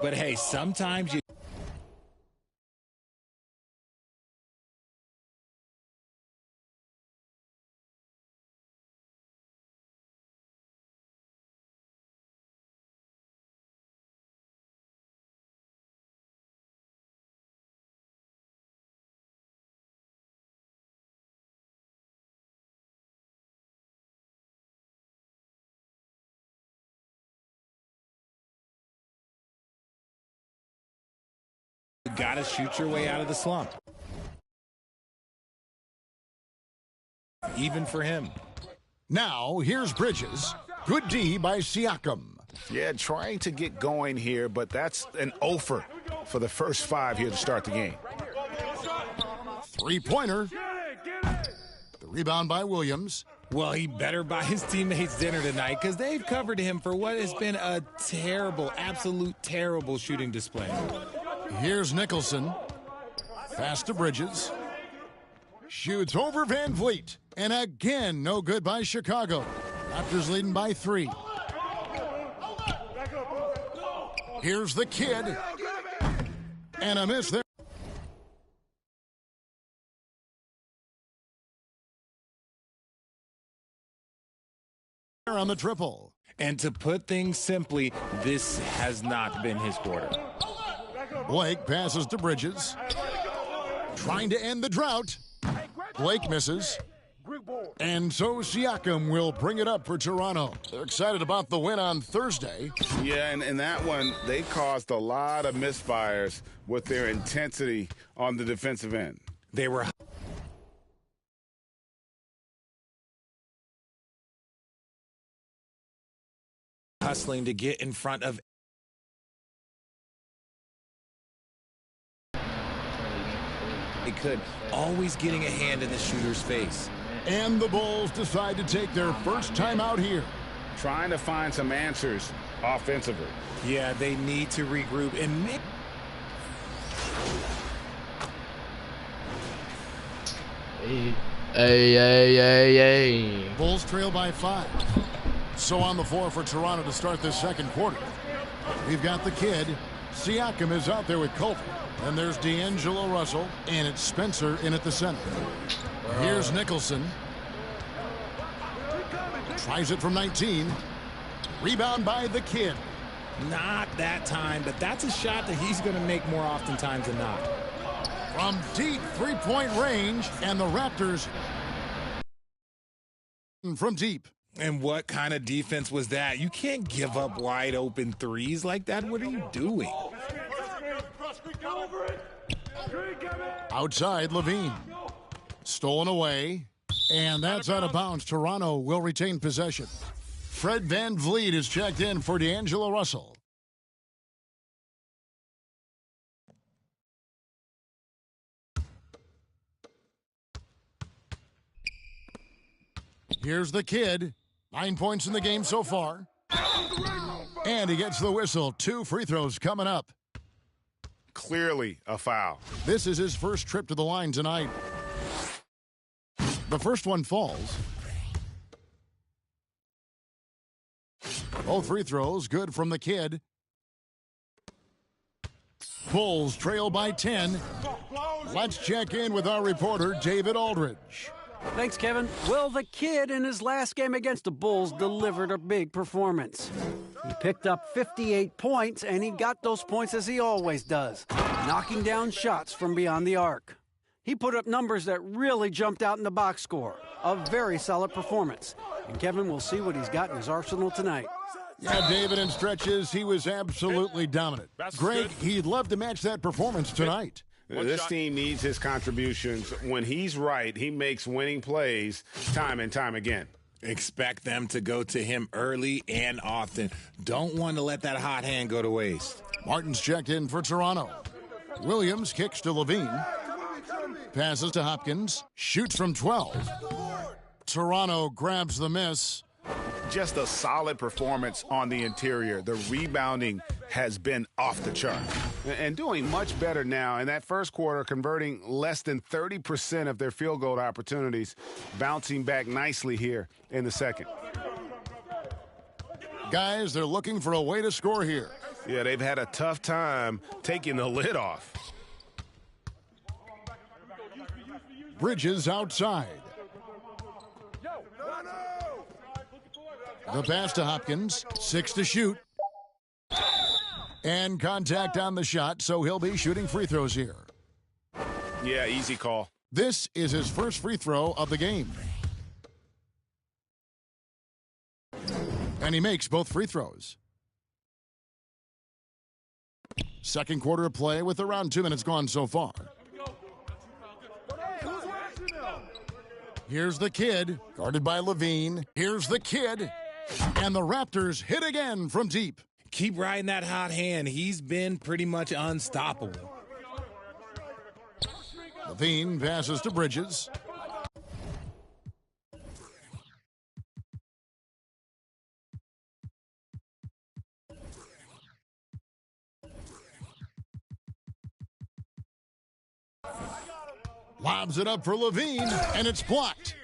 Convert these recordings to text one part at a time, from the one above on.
But hey, sometimes you got to shoot your way out of the slump. Even for him. Now, here's Bridges. Good D by Siakam. Yeah, trying to get going here, but that's an offer for the first 5 here to start the game. Three-pointer. The rebound by Williams. Well, he better buy his teammates dinner tonight because they've covered him for what has been a terrible, absolute terrible shooting display. Here's Nicholson. Pass to Bridges. Shoots over Van Vliet. And again, no good by Chicago. Raptors leading by 3. Here's the kid. And a miss there. On the triple. And to put things simply, this has not been his quarter. Blake passes to Bridges. Trying to end the drought. Blake misses. And so Siakam will bring it up for Toronto. They're excited about the win on Thursday. Yeah, and in that one, they caused a lot of misfires with their intensity on the defensive end. They were hustling to get in front of they could, always getting a hand in the shooter's face. And the Bulls decide to take their first time out here. Trying to find some answers offensively. Yeah, they need to regroup and make. Hey. Bulls trail by 5. So on the floor for Toronto to start this second quarter. We've got the kid. Siakam is out there with Colton. And there's D'Angelo Russell. And it's Spencer in at the center. Here's Nicholson. Tries it from 19. Rebound by the kid. Not that time, but that's a shot that he's going to make more oftentimes than not. From deep three-point range, and the Raptors from deep. And what kind of defense was that? You can't give up wide open threes like that. What are you doing? Outside, Levine. Stolen away. And that's out of bounds. Toronto will retain possession. Fred Van Vliet is checked in for D'Angelo Russell. Here's the kid. 9 points in the game so far. And he gets the whistle. 2 free throws coming up. Clearly a foul. This is his first trip to the line tonight. The first one falls. Both free throws good from the kid. Bulls trail by 10. Let's check in with our reporter, David Aldridge. Thanks, Kevin. Well, the kid in his last game against the Bulls delivered a big performance. He picked up 58 points, and he got those points as he always does, knocking down shots from beyond the arc. He put up numbers that really jumped out in the box score. A very solid performance. And Kevin will see what he's got in his arsenal tonight. Yeah, David, in stretches, he was absolutely dominant. Greg, he'd love to match that performance tonight. This team needs his contributions. When he's right, he makes winning plays time and time again. Expect them to go to him early and often. Don't want to let that hot hand go to waste. Martin's checked in for Toronto. Williams kicks to Levine. Passes to Hopkins. Shoots from 12. Toronto grabs the miss. Just a solid performance on the interior. The rebounding has been off the chart. And doing much better now. In that first quarter, converting less than 30% of their field goal opportunities. Bouncing back nicely here in the second. Guys, they're looking for a way to score here. Yeah, they've had a tough time taking the lid off. Bridges outside. The pass to Hopkins. 6 to shoot. And contact on the shot, so he'll be shooting free throws here. Yeah, easy call. This is his first free throw of the game. And he makes both free throws. Second quarter of play with around 2 minutes gone so far. Here's the kid, guarded by Levine. Here's the kid. And the Raptors hit again from deep. Keep riding that hot hand. He's been pretty much unstoppable. Levine passes to Bridges. Lobs it up for Levine, and it's blocked.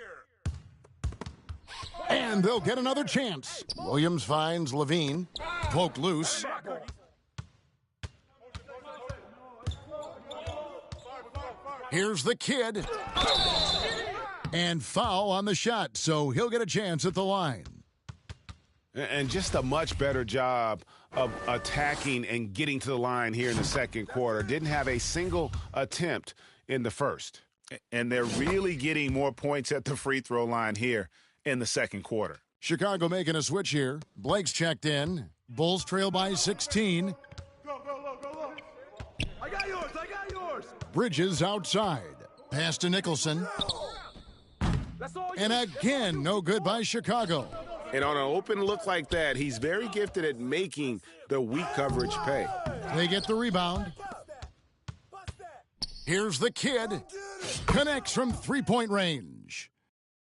And they'll get another chance. Williams finds Levine. Poked loose. Here's the kid. And foul on the shot, so he'll get a chance at the line. And just a much better job of attacking and getting to the line here in the second quarter. Didn't have a single attempt in the first. And they're really getting more points at the free throw line here in the second quarter. Chicago making a switch here. Blake's checked in. Bulls trail by 16. Go. I got yours. Bridges outside. Pass to Nicholson. And again, no good by Chicago. And on an open look like that, he's very gifted at making the weak coverage pay. They get the rebound. Here's the kid. Connects from three-point range.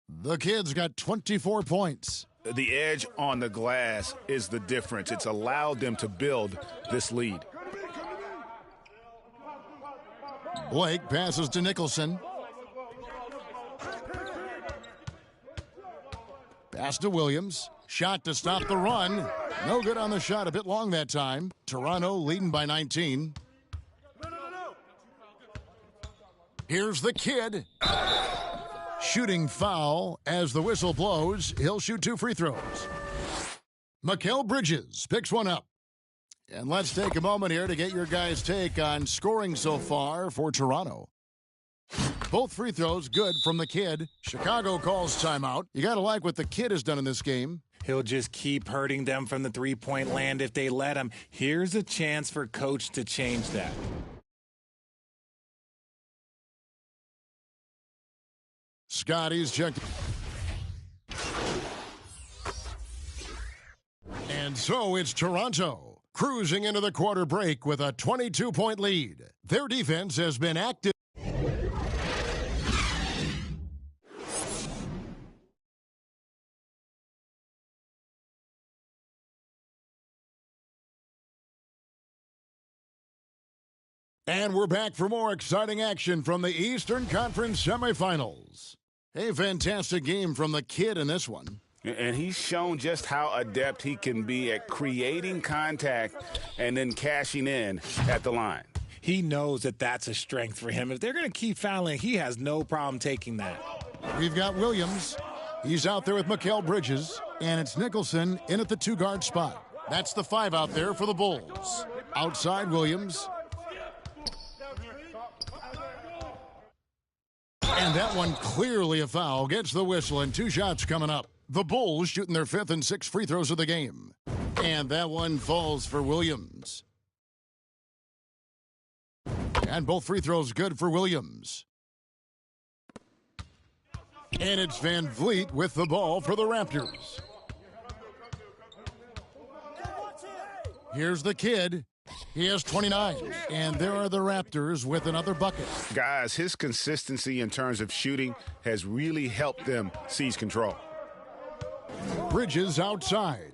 The kid's got 24 points. The edge on the glass is the difference. It's allowed them to build this lead. Blake passes to Nicholson. Pass to Williams. Shot to stop the run. No good on the shot. A bit long that time. Toronto leading by 19. Here's the kid. Shooting foul as the whistle blows. He'll shoot 2 free throws. Mikal Bridges picks one up. And let's take a moment here to get your guys' take on scoring so far for Toronto. Both free throws good from the kid. Chicago calls timeout. You got to like what the kid has done in this game. He'll just keep hurting them from the three-point land if they let him. Here's a chance for Coach to change that. Scotty's checked. And so it's Toronto, cruising into the quarter break with a 22-point lead. Their defense has been active. And we're back for more exciting action from the Eastern Conference semifinals. A fantastic game from the kid in this one. And he's shown just how adept he can be at creating contact and then cashing in at the line. He knows that that's a strength for him. If they're going to keep fouling, he has no problem taking that. We've got Williams. He's out there with Mikal Bridges. And it's Nicholson in at the 2-guard spot. That's the 5 out there for the Bulls. Outside Williams. And that one clearly a foul. Gets the whistle and 2 shots coming up. The Bulls shooting their 5th and 6th free throws of the game. And that one falls for Williams. And both free throws good for Williams. And it's Van Vliet with the ball for the Raptors. Here's the kid. He has 29. And there are the Raptors with another bucket. Guys, his consistency in terms of shooting has really helped them seize control. Bridges outside.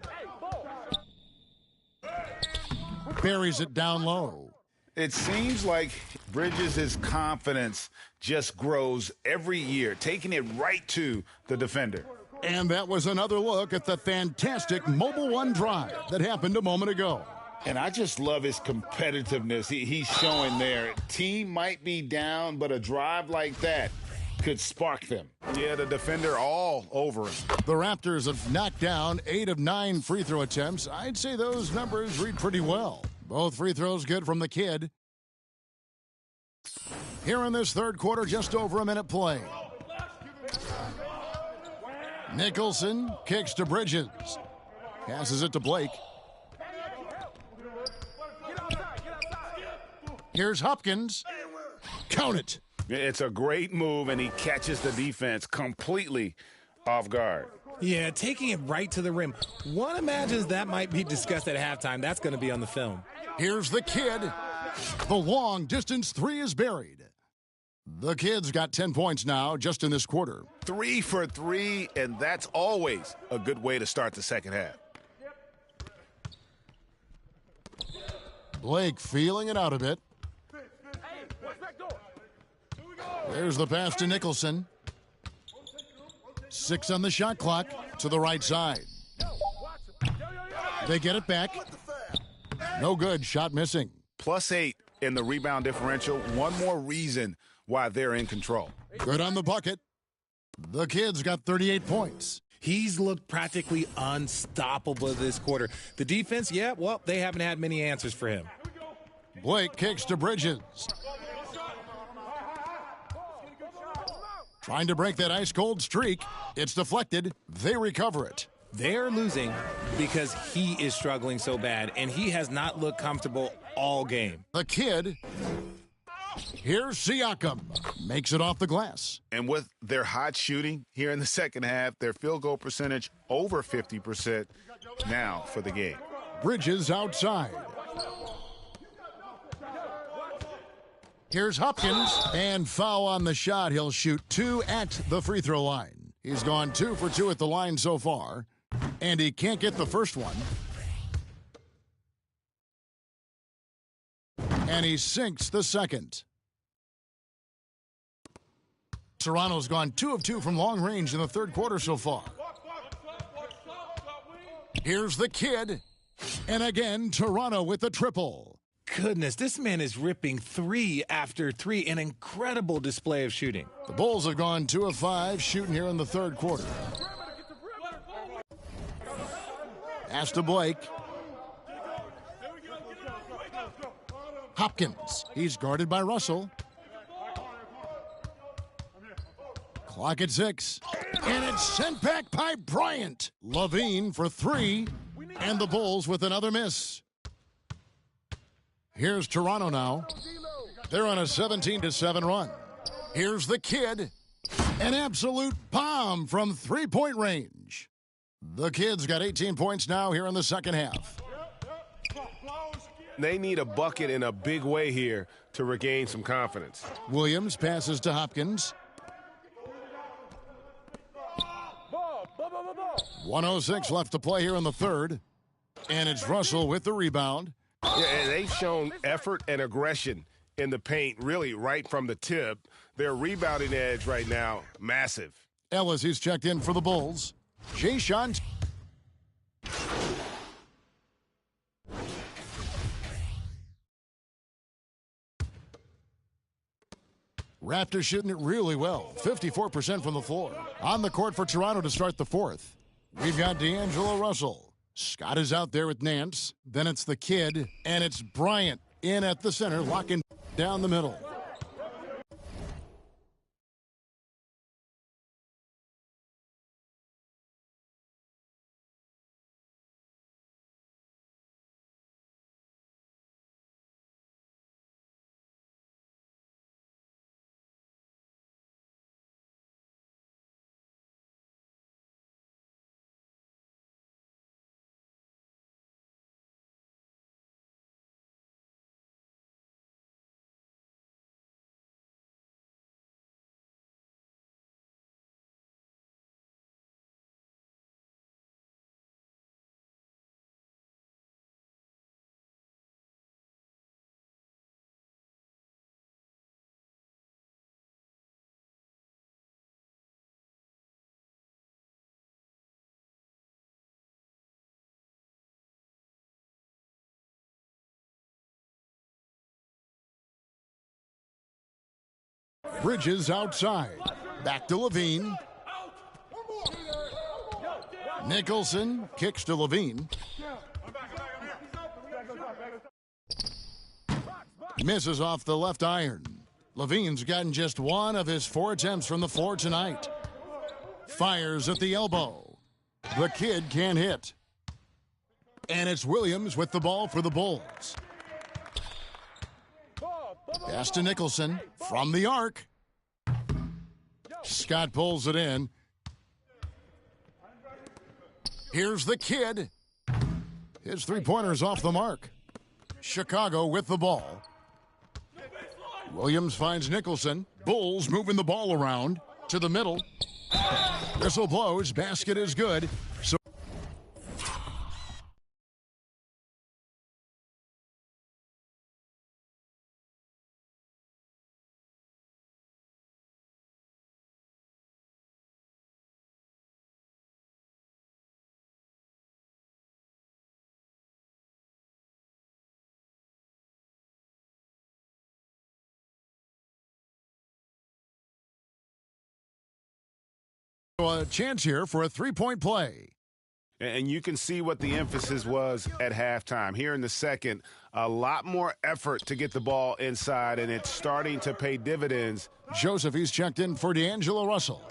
Buries it down low. It seems like Bridges' confidence just grows every year, taking it right to the defender. And that was another look at the fantastic Mobile One drive that happened a moment ago. And I just love his competitiveness he's showing there. Team might be down, but a drive like that could spark them. Yeah, the defender all over him. The Raptors have knocked down 8 of 9 free throw attempts. I'd say those numbers read pretty well. Both free throws good from the kid. Here in this third quarter, just over a minute play. Nicholson kicks to Bridges. Passes it to Blake. Here's Hopkins. Count it. It's a great move, and he catches the defense completely off guard. Yeah, taking it right to the rim. One imagines that might be discussed at halftime. That's going to be on the film. Here's the kid. The long distance three is buried. The kid's got 10 points now just in this quarter. 3 for 3, and that's always a good way to start the second half. Blake feeling it out a bit. There's the pass to Nicholson. 6 on the shot clock to the right side. They get it back. No good. Shot missing. +8 in the rebound differential. One more reason why they're in control. Good on the bucket. The kid's got 38 points. He's looked practically unstoppable this quarter. The defense, yeah, well, they haven't had many answers for him. Blake kicks to Bridges. Trying to break that ice-cold streak. It's deflected. They recover it. They're losing because he is struggling so bad, and he has not looked comfortable all game. The kid. Here's Siakam. Makes it off the glass. And with their hot shooting here in the second half, their field goal percentage over 50% now for the game. Bridges outside. Here's Hopkins, and foul on the shot. He'll shoot 2 at the free throw line. He's gone 2 for 2 at the line so far, and he can't get the first one. And he sinks the second. Toronto's gone 2 of 2 from long range in the third quarter so far. Here's the kid, and again, Toronto with the triple. Goodness, this man is ripping 3 after 3. An incredible display of shooting. The Bulls have gone 2 of 5 shooting here in the third quarter. Pass to Blake. Hopkins. He's guarded by Russell. Clock at 6. And it's sent back by Bryant. Levine for 3. And the Bulls with another miss. Here's Toronto now. They're on a 17-7 run. Here's the kid. An absolute bomb from three-point range. The kid's got 18 points now here in the second half. They need a bucket in a big way here to regain some confidence. Williams passes to Hopkins. 1:06 left to play here in the third. And it's Russell with the rebound. Yeah, and they've shown effort and aggression in the paint, really right from the tip. Their rebounding edge right now, massive. Ellis, who's checked in for the Bulls. Jay-Sean. Raptors shooting it really well. 54% from the floor. On the court for Toronto to start the fourth. We've got D'Angelo Russell. Scott is out there with Nance. Then it's the kid, and it's Bryant in at the center, locking down the middle. Bridges outside. Back to Levine. Nicholson kicks to Levine. Misses off the left iron. Levine's gotten just one of his 4 attempts from the floor tonight. Fires at the elbow. The kid can't hit. And it's Williams with the ball for the Bulls. Pass to Nicholson from the arc. Scott pulls it in. Here's the kid. His three-pointer's off the mark. Chicago with the ball. Williams finds Nicholson. Bulls moving the ball around to the middle. Whistle blows. Basket is good. So a chance here for a three-point play. And you can see what the emphasis was at halftime. Here in the second, a lot more effort to get the ball inside, and it's starting to pay dividends. Joseph, he's checked in for D'Angelo Russell.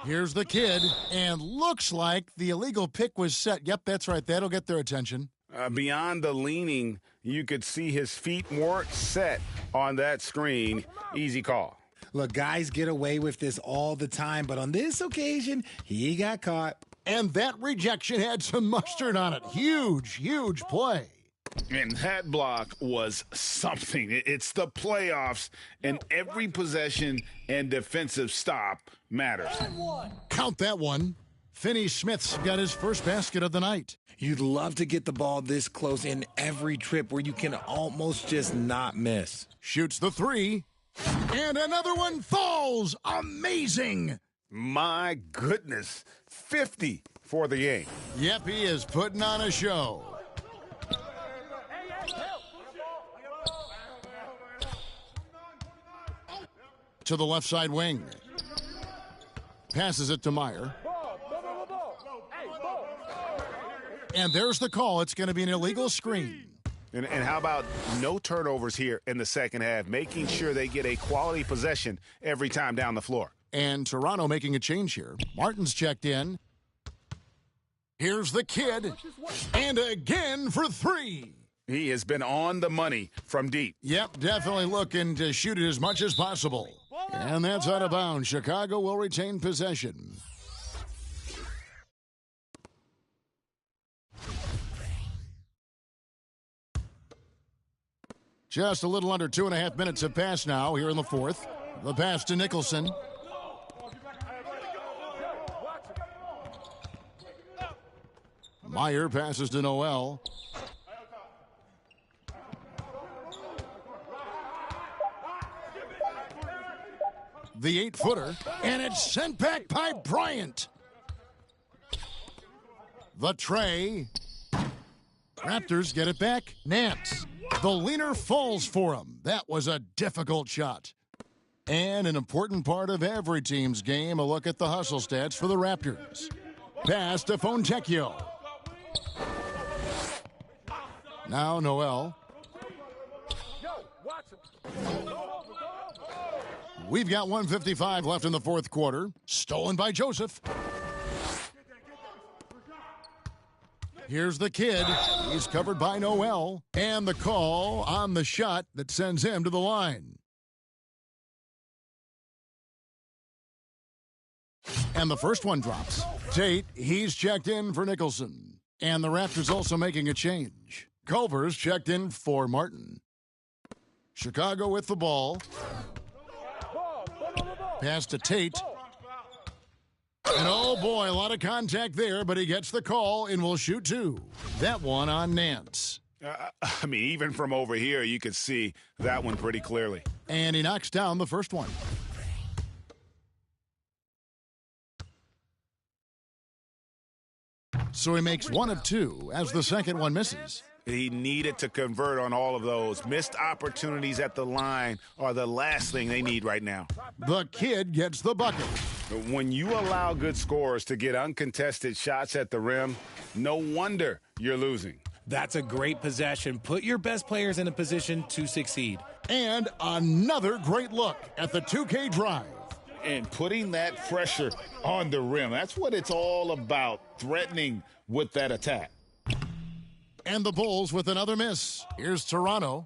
Here's the kid, and looks like the illegal pick was set. Yep, that's right. That'll get their attention. Beyond the leaning, you could see his feet weren't set on that screen. Easy call. Look, guys get away with this all the time, but on this occasion, he got caught. And that rejection had some mustard on it. Huge, huge play. And that block was something. It's the playoffs, and every possession and defensive stop matters. Count that one. Finney Smith's got his first basket of the night. You'd love to get the ball this close in every trip where you can almost just not miss. Shoots the three. And another one falls. Amazing. My goodness. 50 for the game. Yep, he is putting on a show. To the left side wing. Passes it to Meyer. And there's the call. It's going to be an illegal screen. And how about no turnovers here in the second half, making sure they get a quality possession every time down the floor. And Toronto making a change here. Martin's checked in. Here's the kid. And again for three. He has been on the money from deep. Yep, definitely looking to shoot it as much as possible. And that's out of bounds. Chicago will retain possession. Just a little under 2.5 minutes have passed now here in the fourth. The pass to Nicholson. Meyer passes to Noel. The 8-footer, and it's sent back by Bryant. The tray. Raptors get it back. Nance. The leaner falls for him. That was a difficult shot. And an important part of every team's game, a look at the hustle stats for the Raptors. Pass to Fontecchio. Now Noel. We've got 1:55 left in the fourth quarter. Stolen by Joseph. Here's the kid. He's covered by Noel. And the call on the shot that sends him to the line. And the first one drops. Tate, he's checked in for Nicholson. And the Raptors also making a change. Culver's checked in for Martin. Chicago with the ball. Pass to Tate. And oh boy, a lot of contact there, but he gets the call and will shoot two. That one on Nance. I mean, even from over here, you could see that one pretty clearly. And he knocks down the first one. So he makes one of two as the second one misses. He needed to convert on all of those. Missed opportunities at the line are the last thing they need right now. The kid gets the bucket. When you allow good scorers to get uncontested shots at the rim, no wonder you're losing. That's a great possession. Put your best players in a position to succeed. And another great look at the 2K drive. And putting that pressure on the rim. That's what it's all about, threatening with that attack. And the Bulls with another miss. Here's Toronto.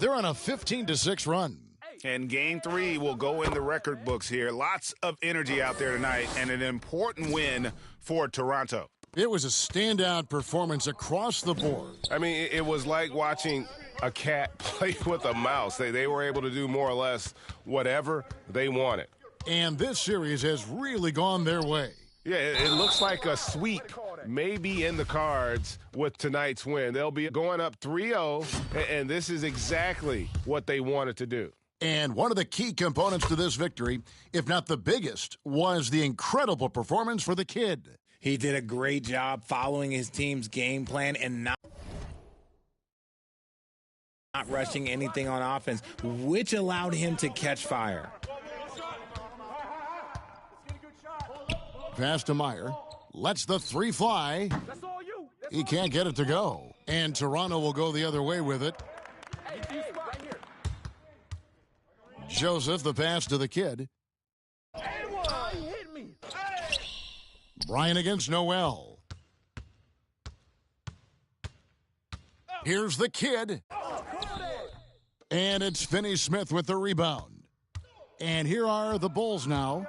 They're on a 15-6 run. And Game 3 will go in the record books here. Lots of energy out there tonight and an important win for Toronto. It was a standout performance across the board. I mean, it was like watching a cat play with a mouse. They were able to do more or less whatever they wanted. And this series has really gone their way. Yeah, it looks like a sweep may be in the cards with tonight's win. They'll be going up 3-0, and this is exactly what they wanted to do. And one of the key components to this victory, if not the biggest, was the incredible performance for the kid. He did a great job following his team's game plan and not rushing anything on offense, which allowed him to catch fire. Pass to Meyer. Lets the three fly. He can't get it to go. And Toronto will go the other way with it. Joseph, the pass to the kid. Bryant against Noel. Here's the kid. And it's Finney-Smith with the rebound. And here are the Bulls now.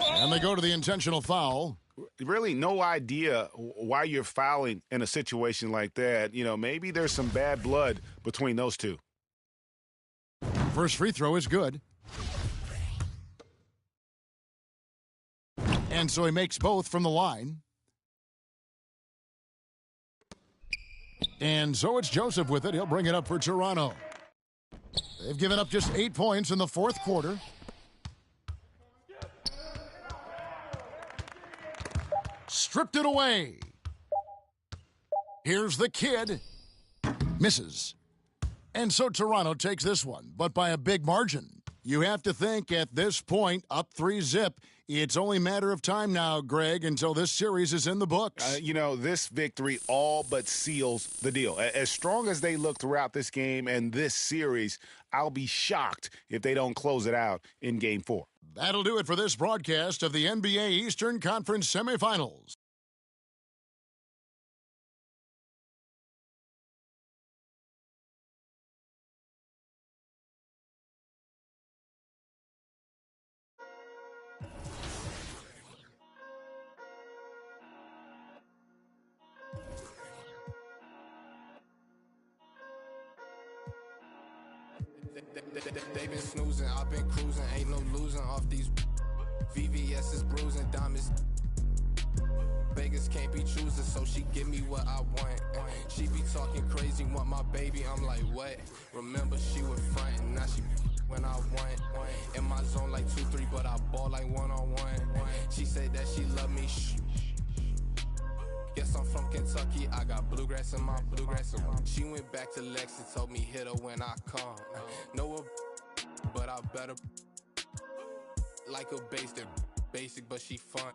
And they go to the intentional foul. Really no idea why you're fouling in a situation like that. You know, maybe there's some bad blood between those two. First free throw is good. And so he makes both from the line. And so it's Joseph with it. He'll bring it up for Toronto. They've given up just 8 points in the fourth quarter. Stripped it away. Here's the kid. Misses. And so Toronto takes this one, but by a big margin. You have to think at this point, up 3-0, it's only a matter of time now, Greg, until this series is in the books. You know, this victory all but seals the deal. As strong as they look throughout this game and this series, I'll be shocked if they don't close it out in Game 4. That'll do it for this broadcast of the NBA Eastern Conference semifinals. They been snoozing, I've been cruising, ain't no losing off these VVS is bruising, diamonds. Vegas can't be choosing, so she give me what I want. She be talking crazy, want my baby, I'm like, what? Remember she was frontin', now she when I want. In my zone like 2-3, but I ball like one-on-one. She said that she love me, Guess I'm from Kentucky, I got bluegrass in my bluegrass. She went back to Lex and told me hit her when I come. Know her, but I better like a basic, but she fun.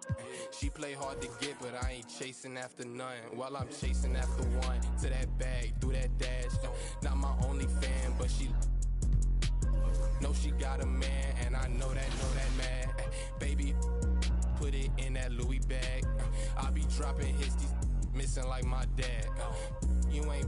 She play hard to get, but I ain't chasing after none. While I'm chasing after one, to that bag, through that dash. Not my only fan, but she know she got a man, and I know that mad. Baby, put it in that Louis bag. I be dropping hits, these missing like my dad. You ain't.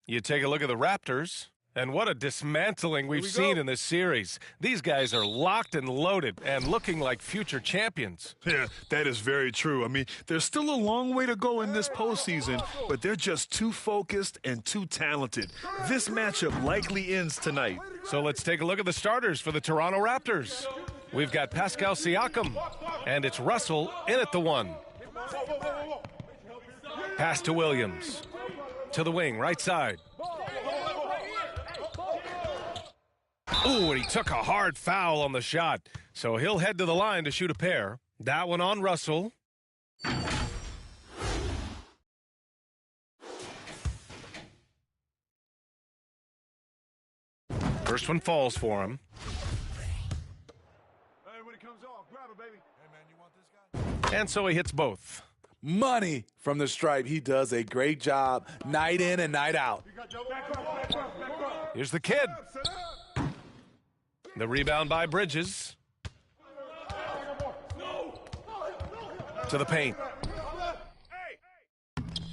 You take a look at the Raptors. And what a dismantling we've seen in this series. These guys are locked and loaded and looking like future champions. Yeah, that is very true. I mean, there's still a long way to go in this postseason, but they're just too focused and too talented. This matchup likely ends tonight. So let's take a look at the starters for the Toronto Raptors. We've got Pascal Siakam, and it's Russell in at the 1. Pass to Williams. To the wing, right side. Ooh, and he took a hard foul on the shot. So he'll head to the line to shoot a pair. That one on Russell. First one falls for him. And so he hits both. Money from the stripe. He does a great job night in and night out. Here's the kid. The rebound by Bridges. To the paint.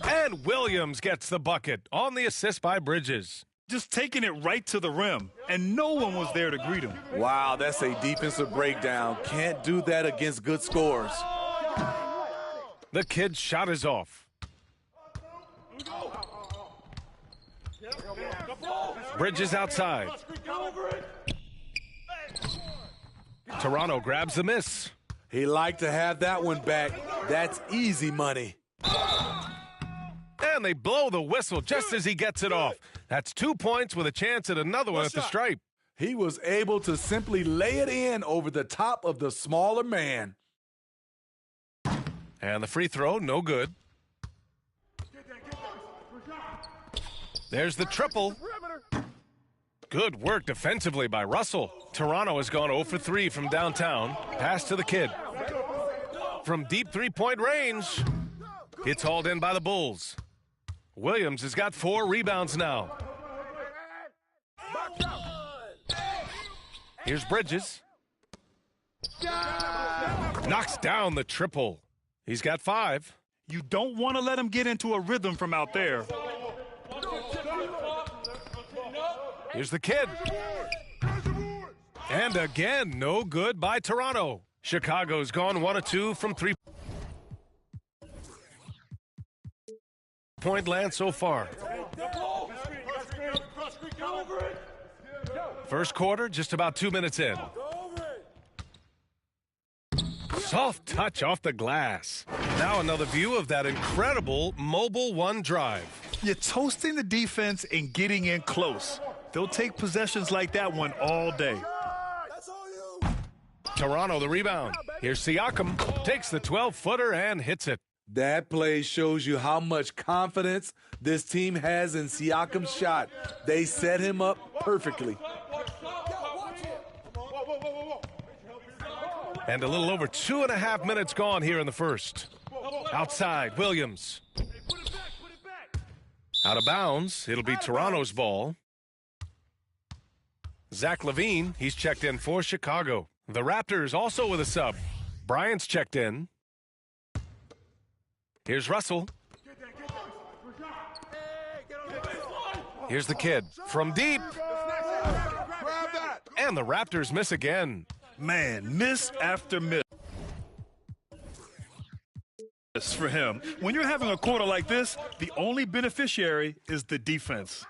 And Williams gets the bucket on the assist by Bridges. Just taking it right to the rim, and no one was there to greet him. Wow, that's a defensive breakdown. Can't do that against good scores. The kid's shot is off. Bridges outside. Toronto grabs the miss. He liked to have that one back. That's easy money. And they blow the whistle just as he gets it off. That's 2 points with a chance at another one at the stripe. He was able to simply lay it in over the top of the smaller man. And the free throw, no good. There's the triple. Good work defensively by Russell. Toronto has gone 0 for 3 from downtown. Pass to the kid. From deep three-point range, it's hauled in by the Bulls. Williams has got 4 rebounds now. Here's Bridges. Knocks down the triple. He's got 5. You don't want to let him get into a rhythm from out there. Here's the kid. And again, no good by Toronto. Chicago's gone 1 of 2 from 3-point land so far. First quarter, just about 2 minutes in. Soft touch off the glass. Now another view of that incredible Mobile One drive. You're toasting the defense and getting in close. They'll take possessions like that one all day. Toronto, the rebound. Here's Siakam. Takes the 12-footer and hits it. That play shows you how much confidence this team has in Siakam's shot. They set him up perfectly. And a little over 2.5 minutes gone here in the first. Outside, Williams. Out of bounds. It'll be Toronto's ball. Zach LaVine, he's checked in for Chicago. The Raptors also with a sub. Bryant's checked in. Here's Russell. Here's the kid from deep. And the Raptors miss again. Man, miss after miss for him. When you're having a quarter like this, the only beneficiary is the defense.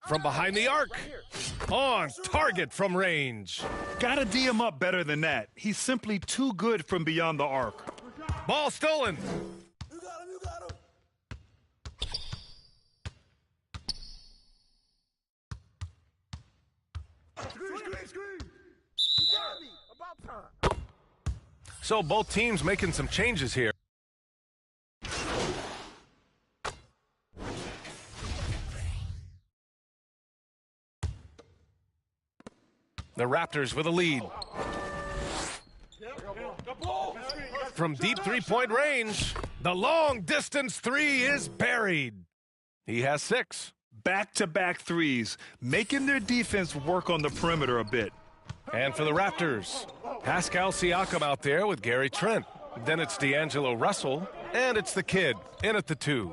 From behind the arc. On target from range. Gotta D him up better than that. He's simply too good from beyond the arc. Ball stolen. So both teams making some changes here. The Raptors with a lead. From deep three-point range, the long-distance three is buried. He has 6. Back-to-back threes, making their defense work on the perimeter a bit. And for the Raptors, Pascal Siakam out there with Gary Trent. Then it's D'Angelo Russell, and it's the kid in at the 2.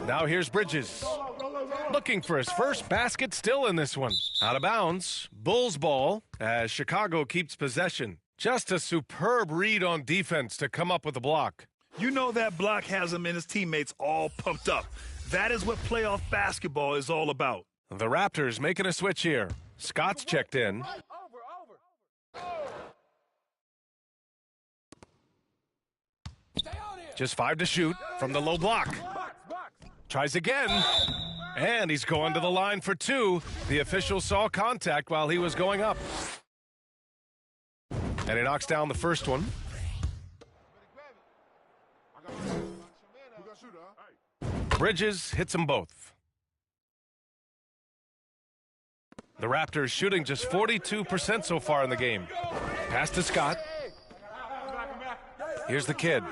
Now here's Bridges. Looking for his first basket still in this one. Out of bounds. Bulls ball as Chicago keeps possession. Just a superb read on defense to come up with a block. You know that block has him and his teammates all pumped up. That is what playoff basketball is all about. The Raptors making a switch here. Scott's checked in. Just 5 to shoot from the low block. Tries again. And he's going to the line for 2. The official saw contact while he was going up. And he knocks down the first one. Bridges hits them both. The Raptors shooting just 42% so far in the game. Pass to Scott. Here's the kid.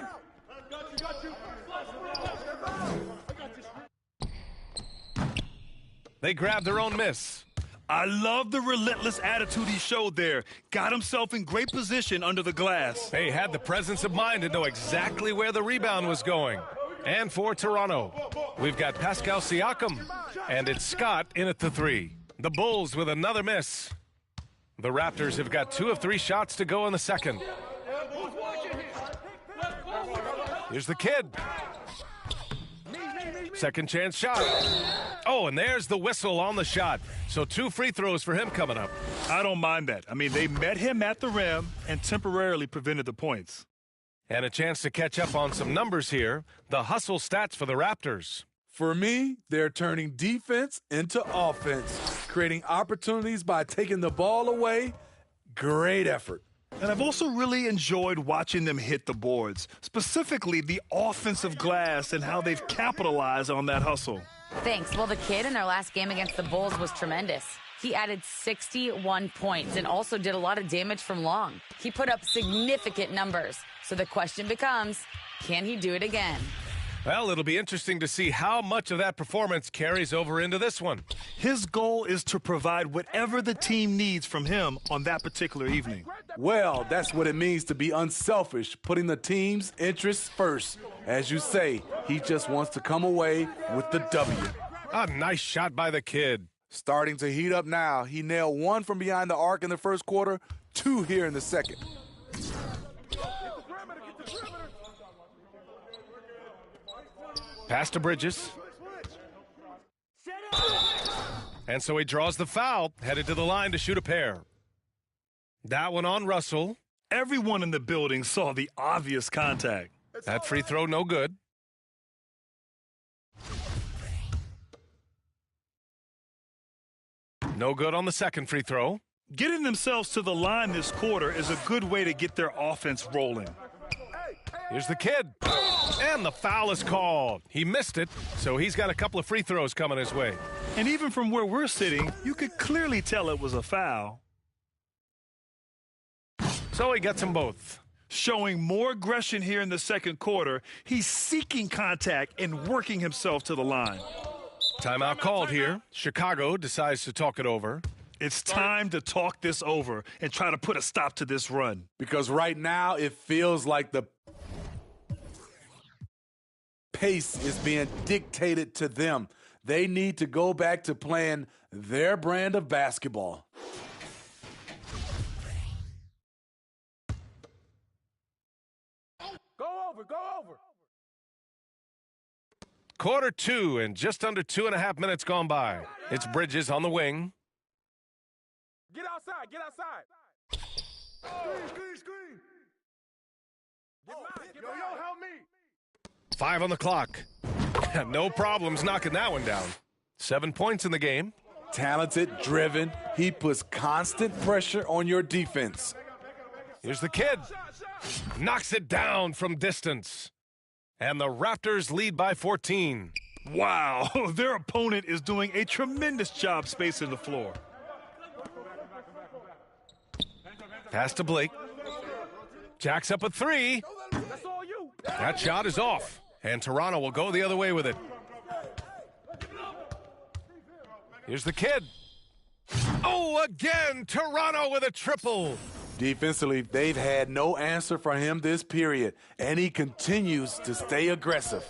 They grab their own miss. I love the relentless attitude he showed there. Got himself in great position under the glass. They had the presence of mind to know exactly where the rebound was going. And for Toronto, we've got Pascal Siakam, and it's Scott in at the 3. The Bulls with another miss. The Raptors have got 2 of 3 shots to go in the second. Here's the kid. Second chance shot. Oh, and there's the whistle on the shot. So 2 free throws for him coming up. I don't mind that. I mean, they met him at the rim and temporarily prevented the points. And a chance to catch up on some numbers here. The hustle stats for the Raptors. For me, they're turning defense into offense, creating opportunities by taking the ball away. Great effort. And I've also really enjoyed watching them hit the boards, specifically the offensive glass and how they've capitalized on that hustle. Thanks. Well, the kid in their last game against the Bulls was tremendous. He added 61 points and also did a lot of damage from long. He put up significant numbers. So the question becomes, can he do it again? Well, it'll be interesting to see how much of that performance carries over into this one. His goal is to provide whatever the team needs from him on that particular evening. Well, that's what it means to be unselfish, putting the team's interests first. As you say, he just wants to come away with the W. A nice shot by the kid. Starting to heat up now. He nailed 1 from behind the arc in the first quarter, 2 here in the second. Pass to Bridges. And so he draws the foul, headed to the line to shoot a pair. That one on Russell. Everyone in the building saw the obvious contact. That free throw no good. No good on the second free throw. Getting themselves to the line this quarter is a good way to get their offense rolling. Here's the kid. And the foul is called. He missed it, so he's got a couple of free throws coming his way. And even from where we're sitting, you could clearly tell it was a foul. So he gets them both. Showing more aggression here in the second quarter. He's seeking contact and working himself to the line. Timeout called here. Chicago decides to talk it over. It's time to talk this over and try to put a stop to this run. Because right now it feels like the pace is being dictated to them. They need to go back to playing their brand of basketball. Go over. Quarter 2 and just under 2.5 minutes gone by. It's Bridges on the wing. Get outside. Screen. Yo, help me. 5 on the clock. No problems knocking that one down. 7 points in the game. Talented, driven. He puts constant pressure on your defense. Here's the kid. Knocks it down from distance. And the Raptors lead by 14. Wow, their opponent is doing a tremendous job spacing the floor. Pass to Blake. Jacks up a 3. That shot is off. And Toronto will go the other way with it. Here's the kid. Oh, again, Toronto with a triple. Defensively, they've had no answer for him this period, and he continues to stay aggressive.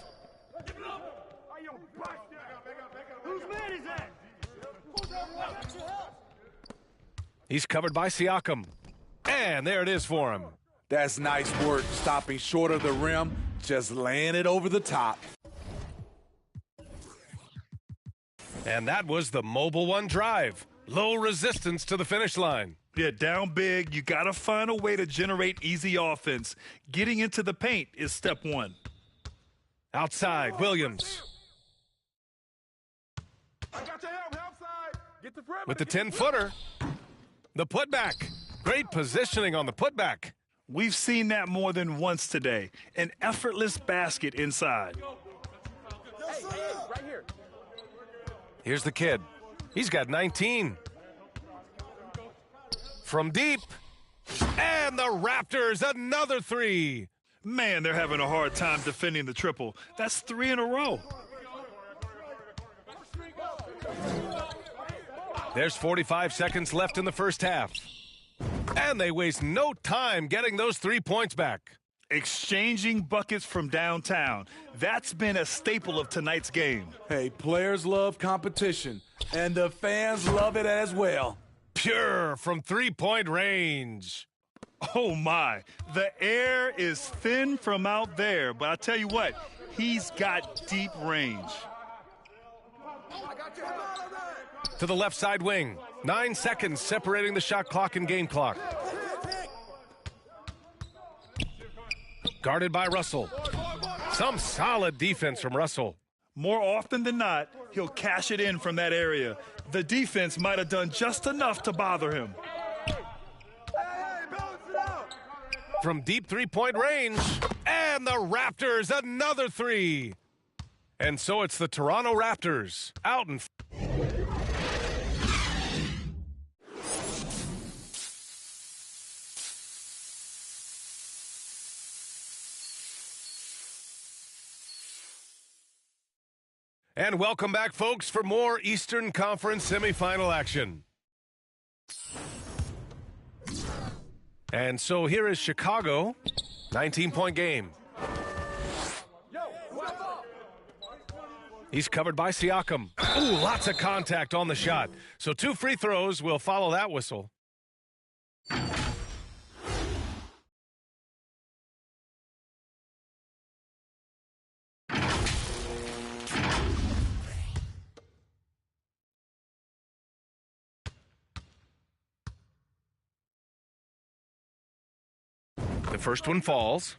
He's covered by Siakam. And there it is for him. That's nice work, stopping short of the rim, just laying it over the top. And that was the Mobile One drive. Low resistance to the finish line. Yeah, down big, you got to find a way to generate easy offense. Getting into the paint is step one. Outside, Williams. With the 10-footer. The putback. Great positioning on the putback. We've seen that more than once today. An effortless basket inside. Here's the kid. He's got 19. From deep. And the Raptors, another three. Man, they're having a hard time defending the triple. That's 3 in a row. There's 45 seconds left in the first half. And they waste no time getting those 3 points back. Exchanging buckets from downtown. That's been a staple of tonight's game. Hey, players love competition, and the fans love it as well. Pure from 3-point range. Oh, my. The air is thin from out there, but I tell you what, he's got deep range. To the left side wing. 9 seconds separating the shot clock and game clock. Guarded by Russell. Some solid defense from Russell. More often than not, he'll cash it in from that area. The defense might have done just enough to bother him. From deep 3-point range. And the Raptors, another 3. And so it's the Toronto Raptors out in. And welcome back, folks, for more Eastern Conference semifinal action. And so here is Chicago, 19-point game. He's covered by Siakam. Ooh, lots of contact on the shot. So 2 free throws will follow that whistle. The first one falls.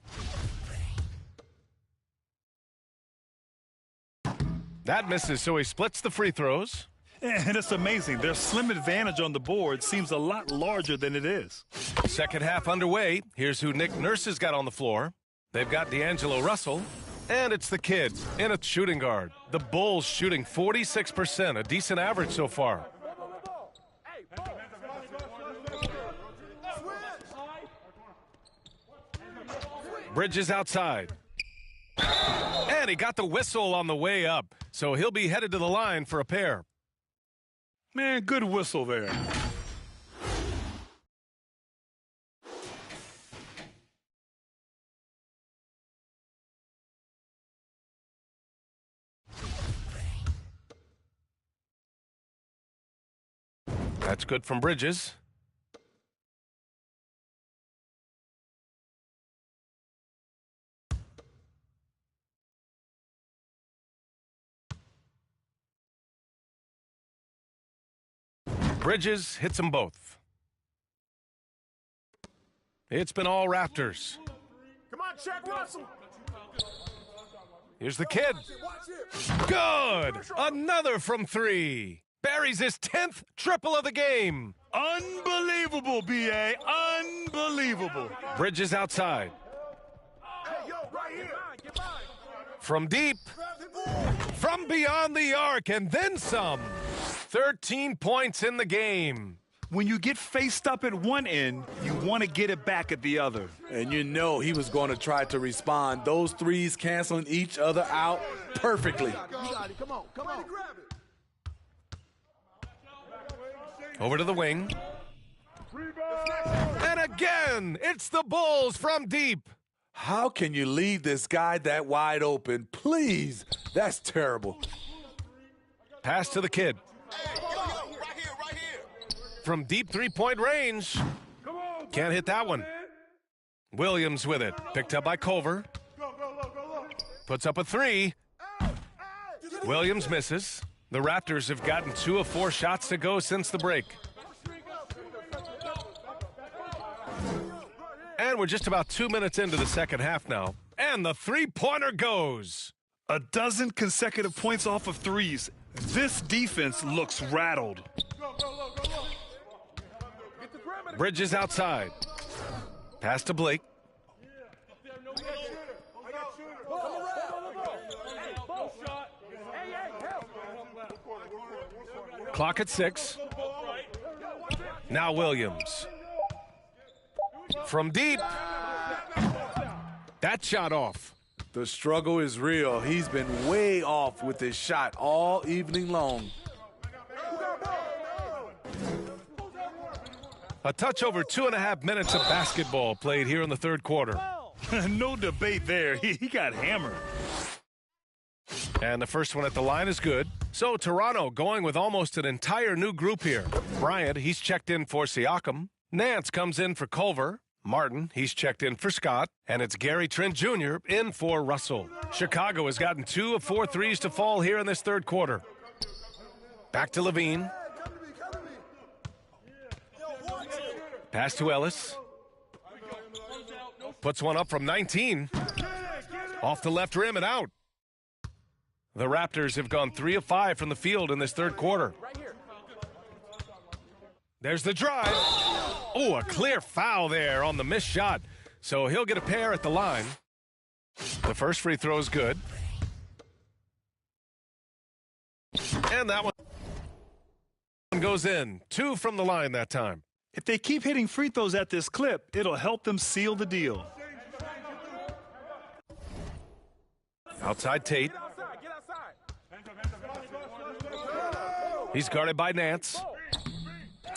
That misses, so he splits the free throws. And it's amazing. Their slim advantage on the board seems a lot larger than it is. Second half underway. Here's who Nick Nurse has got on the floor. They've got D'Angelo Russell, and it's the kid in a shooting guard. The Bulls shooting 46%, a decent average so far. Bridges outside. And he got the whistle on the way up, so he'll be headed to the line for a pair. Man, good whistle there. That's good from Bridges. Bridges hits them both. It's been all Raptors. Come on, check Russell. Here's the kid. Good. Another from 3. Buries his 10th triple of the game. Unbelievable, B.A. Unbelievable. Bridges outside. From deep. From beyond the arc, and then some. 13 points in the game. When you get faced up at one end, you want to get it back at the other. And you know he was going to try to respond. Those threes canceling each other out perfectly. Come on. Over to the wing. And again, it's the Bulls from deep. How can you leave this guy that wide open? Please. That's terrible. Pass to the kid. From deep three-point range. Can't hit that one. Williams with it. Picked up by Culver. Puts up a three. Williams misses. The Raptors have gotten 2 of 4 shots to go since the break. And we're just about 2 minutes into the second half now. And the three-pointer goes. A dozen consecutive points off of threes. This defense looks rattled. Bridges outside. Pass to Blake. Clock at 6. Now Williams. From deep. That shot off. The struggle is real. He's been way off with his shot all evening long. A touch over 2.5 minutes of basketball played here in the third quarter. No debate there. He got hammered. And the first one at the line is good. So Toronto going with almost an entire new group here. Bryant, he's checked in for Siakam. Nance comes in for Culver. Martin, he's checked in for Scott. And it's Gary Trent Jr. in for Russell. Chicago has gotten 2 of 4 threes to fall here in this third quarter. Back to Levine. Pass to Ellis. Puts one up from 19. Off the left rim and out. The Raptors have gone 3 of 5 from the field in this third quarter. There's the drive. Oh, a clear foul there on the missed shot. So he'll get a pair at the line. The first free throw is good. And that one goes in. 2 from the line that time. If they keep hitting free throws at this clip, it'll help them seal the deal. Outside Tate. He's guarded by Nance.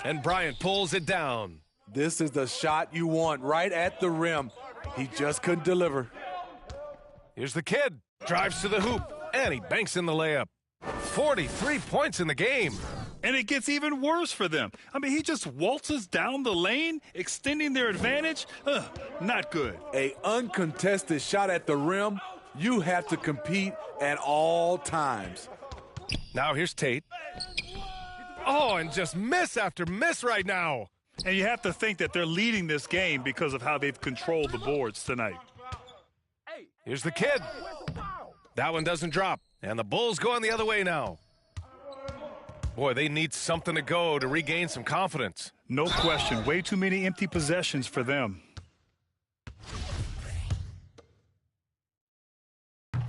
And Bryant pulls it down. This is the shot you want right at the rim. He just couldn't deliver. Here's the kid. Drives to the hoop. And he banks in the layup. 43 points in the game. And it gets even worse for them. I mean, he just waltzes down the lane, extending their advantage. Not good. An uncontested shot at the rim, you have to compete at all times. Now here's Tate. Oh, and just miss after miss right now. And you have to think that they're leading this game because of how they've controlled the boards tonight. Here's the kid. That one doesn't drop. And the Bulls going the other way now. Boy, they need something to go to regain some confidence. No question. Way too many empty possessions for them.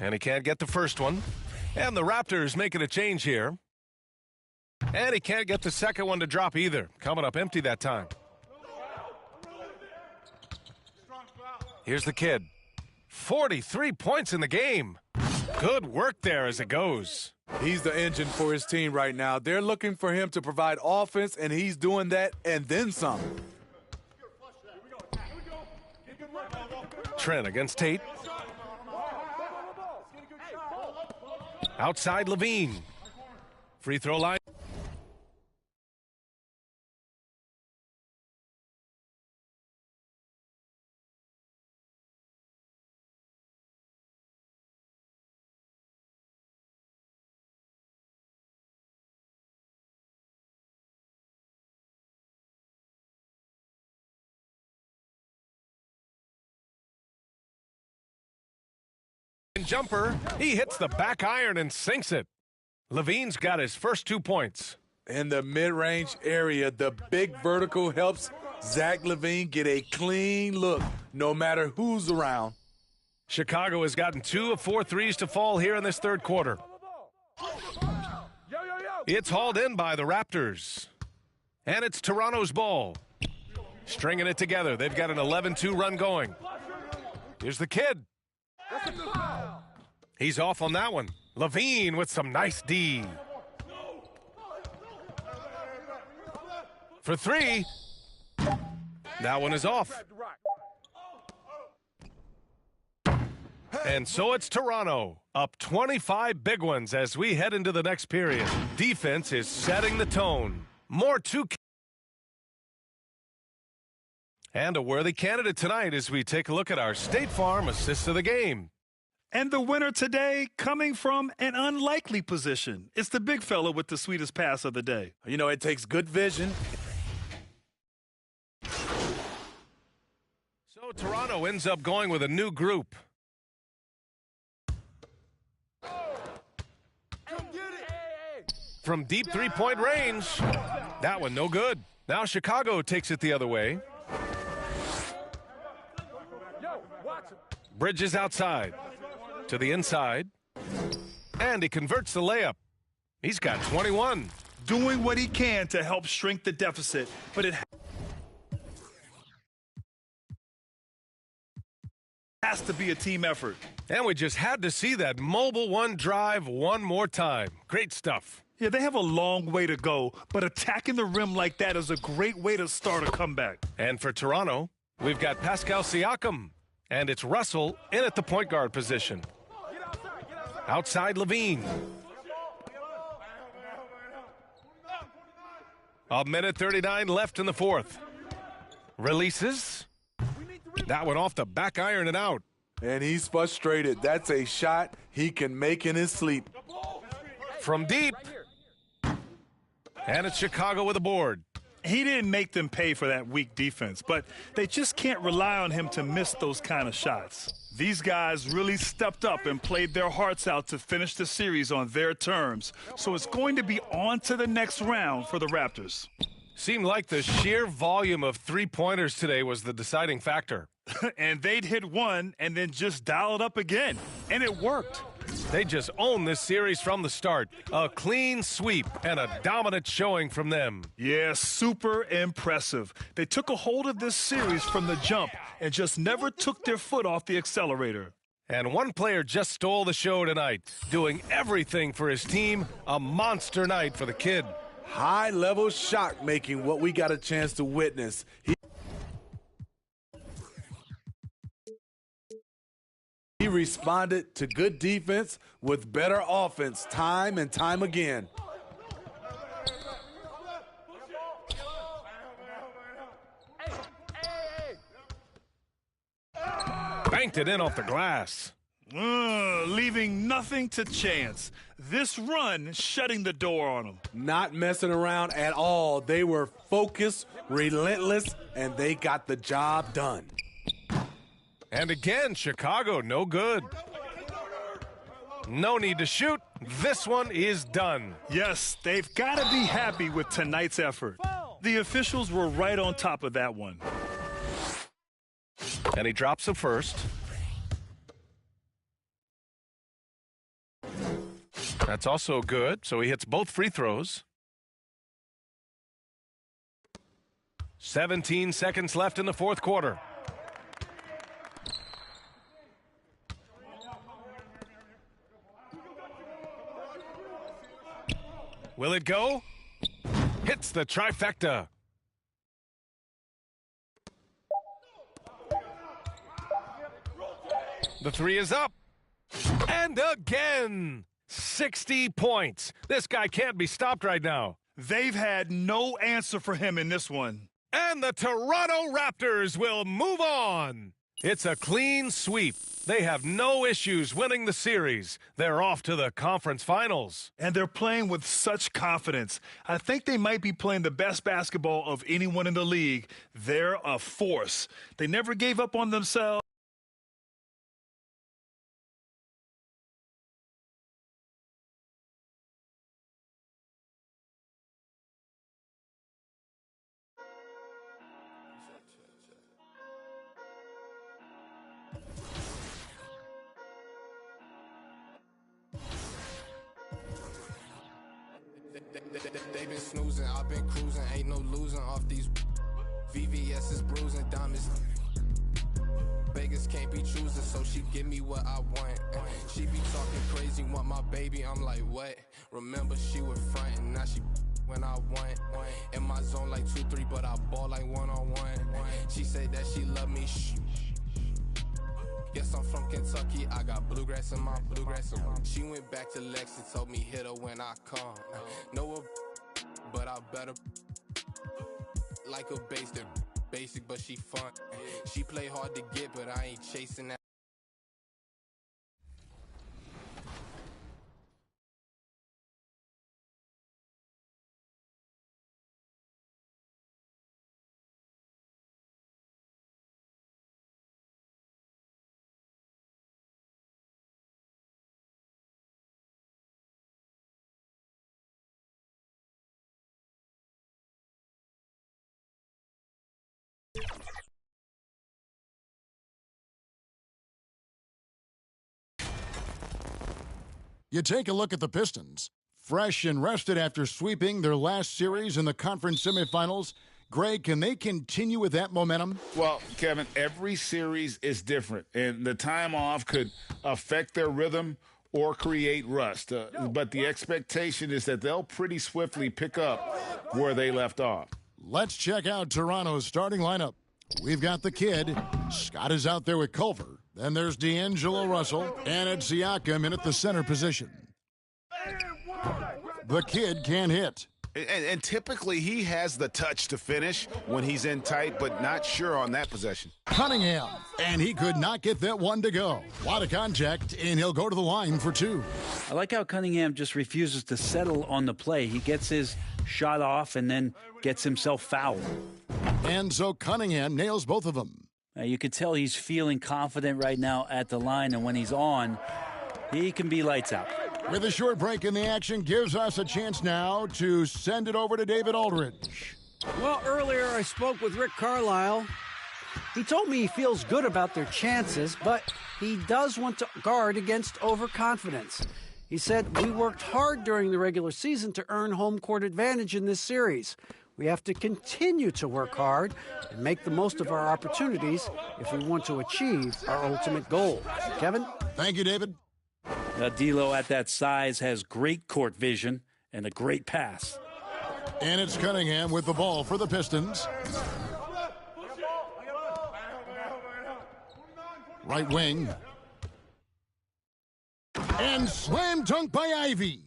And he can't get the first one. And the Raptors making a change here. And he can't get the second one to drop either. Coming up empty that time. Here's the kid. 43 points in the game. Good work there as it goes. He's the engine for his team right now. They're looking for him to provide offense, and he's doing that and then some. Trent against Tate. Outside Levine. Free throw line. Jumper, he hits the back iron and sinks it. Levine's got his first 2 points. In the mid-range area, the big vertical helps Zach LaVine get a clean look, no matter who's around. Chicago has gotten 2 of 4 threes to fall here in this third quarter. It's hauled in by the Raptors. And it's Toronto's ball. Stringing it together. They've got an 11-2 run going. Here's the kid. He's off on that one. Levine with some nice D. For 3. That one is off. And so it's Toronto, up 25 big ones as we head into the next period. Defense is setting the tone. More 2K. And a worthy candidate tonight as we take a look at our State Farm Assist of the Game. And the winner today coming from an unlikely position. It's the big fella with the sweetest pass of the day. You know, it takes good vision. So Toronto ends up going with a new group. From deep three-point range. That one no good. Now Chicago takes it the other way. Bridges outside. To the inside. And he converts the layup. He's got 21. Doing what he can to help shrink the deficit, but it has to be a team effort. And we just had to see that mobile one drive one more time. Great stuff. Yeah, they have a long way to go, but attacking the rim like that is a great way to start a comeback. And for Toronto, we've got Pascal Siakam, and it's Russell in at the point guard position. Outside Levine. A minute 39 left in the fourth. Releases. That one off the back iron and out. And he's frustrated. That's a shot he can make in his sleep. From deep. And it's Chicago with a board. He didn't make them pay for that weak defense, but they just can't rely on him to miss those kind of shots. These guys really stepped up and played their hearts out to finish the series on their terms. So it's going to be on to the next round for the Raptors. Seemed like the sheer volume of three-pointers today was the deciding factor. And they'd hit one and then just dial it up again. And it worked. They just owned this series from the start. A clean sweep and a dominant showing from them. Yeah, super impressive. They took a hold of this series from the jump and just never took their foot off the accelerator. And one player just stole the show tonight, doing everything for his team. A monster night for the kid. High-level shot making, what we got a chance to witness. He responded to good defense with better offense time and time again. Banked it in off the glass. Leaving nothing to chance. This run shutting the door on them. Not messing around at all. They were focused, relentless, and they got the job done. And again, Chicago, no good. No need to shoot. This one is done. Yes, they've got to be happy with tonight's effort. The officials were right on top of that one. And he drops the first. That's also good, so he hits both free throws. 17 seconds left in the fourth quarter. Will it go? Hits the trifecta. The three is up. And again. 60 points. This guy can't be stopped right now. They've had no answer for him in this one. And the Toronto Raptors will move on. It's a clean sweep. They have no issues winning the series. They're off to the conference finals. And they're playing with such confidence. I think they might be playing the best basketball of anyone in the league. They're a force. They never gave up on themselves. They been snoozing, I've been cruising, ain't no losing off these VVS is bruising, diamonds. Vegas can't be choosing, so she give me what I want. She be talking crazy, want my baby, I'm like, what? Remember she was frontin', now she when I want. In my zone like 2-3, but I ball like one-on-one. She said that she love me, Yes, I'm from Kentucky, I got bluegrass in my bluegrass. She went back to Lex and told me hit her when I come. Know her, but I better like a bass that basic, but she fun. She play hard to get, but I ain't chasing that. You take a look at the Pistons. Fresh and rested after sweeping their last series in the conference semifinals. Greg, can they continue with that momentum? Well, Kevin, every series is different, and the time off could affect their rhythm or create rust. But the expectation is that they'll pretty swiftly pick up where they left off. Let's check out Toronto's starting lineup. We've got the kid. Scott is out there with Culver. Then there's D'Angelo Russell. And it's Siakam in at the center position. The kid can hit. And typically he has the touch to finish when he's in tight, but not sure on that possession. Cunningham. And he could not get that one to go. A lot of contact, and he'll go to the line for two. I like how Cunningham just refuses to settle on the play. He gets his shot off and then gets himself fouled. And so Cunningham nails both of them. You could tell he's feeling confident right now at the line, and when he's on, he can be lights out. With a short break in the action, gives us a chance now to send it over to David Aldridge. Well, earlier I spoke with Rick Carlisle. He told me he feels good about their chances, but he does want to guard against overconfidence. He said, "We worked hard during the regular season to earn home court advantage in this series. We have to continue to work hard and make the most of our opportunities if we want to achieve our ultimate goal." Kevin? Thank you, David. D'Lo at that size has great court vision and a great pass. And it's Cunningham with the ball for the Pistons. Right wing. And slam dunk by Ivy.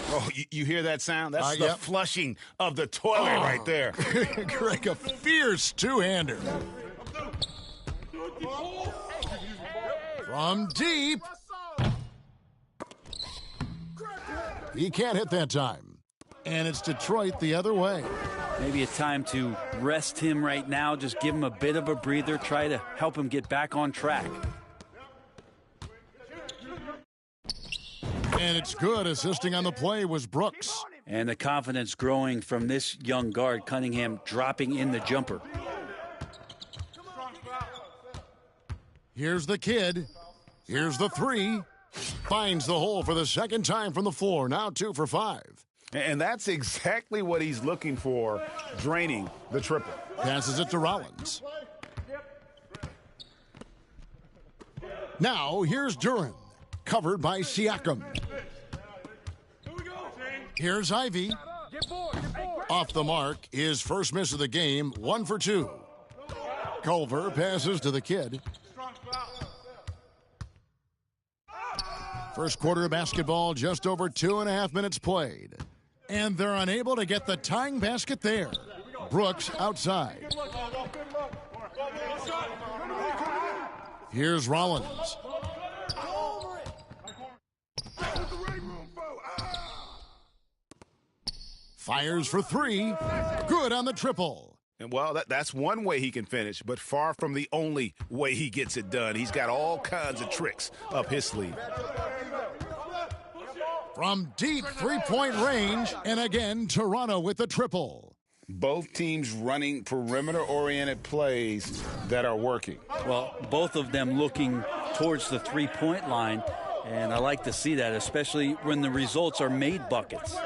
Oh, you hear that sound? That's the flushing of the toilet right there. Greg, a fierce two-hander. From deep. He can't hit that time. And it's Detroit the other way. Maybe a time to rest him right now. Just give him a bit of a breather. Try to help him get back on track. And it's good. Assisting on the play was Brooks. And the confidence growing from this young guard, Cunningham, dropping in the jumper. Here's the kid. Here's the three. Finds the hole for the second time from the floor. Now 2 for 5. And that's exactly what he's looking for, draining the triple. Passes it to Rollins. Now here's Duran. Covered by Siakam. Here's Ivy. Off the mark, his first miss of the game, 1 for 2. Culver passes to the kid. First quarter of basketball, just over 2.5 minutes played. And they're unable to get the tying basket there. Brooks outside. Here's Rollins. Fires for 3. Good on the triple. And, well, that's one way he can finish, but far from the only way he gets it done. He's got all kinds of tricks up his sleeve. From deep three-point range, and again, Toronto with the triple. Both teams running perimeter-oriented plays that are working. Well, both of them looking towards the three-point line, and I like to see that, especially when the results are made buckets.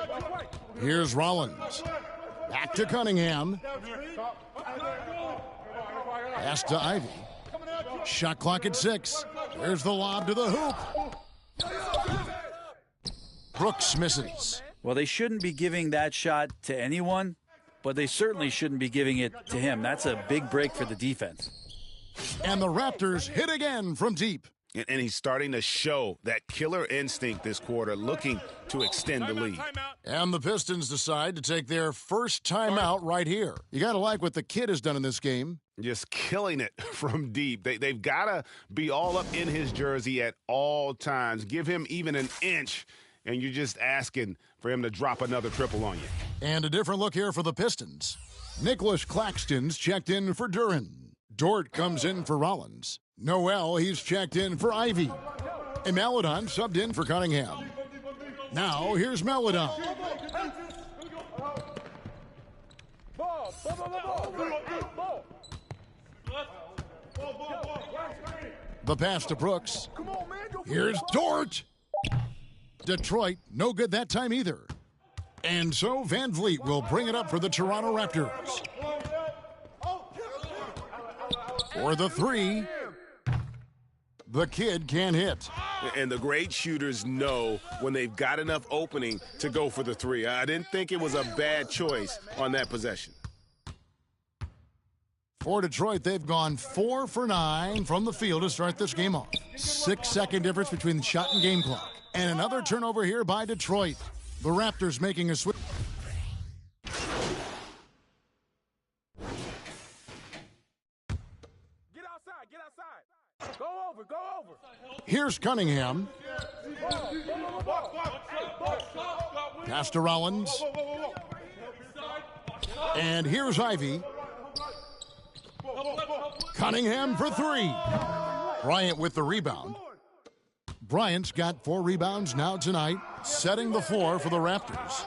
Here's Rollins. Back to Cunningham. Pass to Ivy. Shot clock at 6. There's the lob to the hoop. Brooks misses. Well, they shouldn't be giving that shot to anyone, but they certainly shouldn't be giving it to him. That's a big break for the defense. And the Raptors hit again from deep. And he's starting to show that killer instinct this quarter, looking to extend the lead. And the Pistons decide to take their first timeout right here. You got to like what the kid has done in this game. Just killing it from deep. They've got to be all up in his jersey at all times. Give him even an inch, and you're just asking for him to drop another triple on you. And a different look here for the Pistons. Nicholas Claxton's checked in for Duran. Dort comes in for Rollins. Noel, he's checked in for Ivy. And Maladon subbed in for Cunningham. Now, here's Maladon. The pass to Brooks. Here's Dort. Detroit, no good that time either. And so Van Vliet will bring it up for the Toronto Raptors. For the three, the kid can't hit. And the great shooters know when they've got enough opening to go for the three. I didn't think it was a bad choice on that possession. For Detroit, they've gone 4 for 9 from the field to start this game off. 6-second difference between the shot and game clock. And another turnover here by Detroit. The Raptors making a switch. Get outside. Go over. Here's Cunningham. Pass to Rollins. And here's Ivy. Cunningham for three. Bryant with the rebound. Bryant's got 4 rebounds now tonight, setting the floor for the Raptors.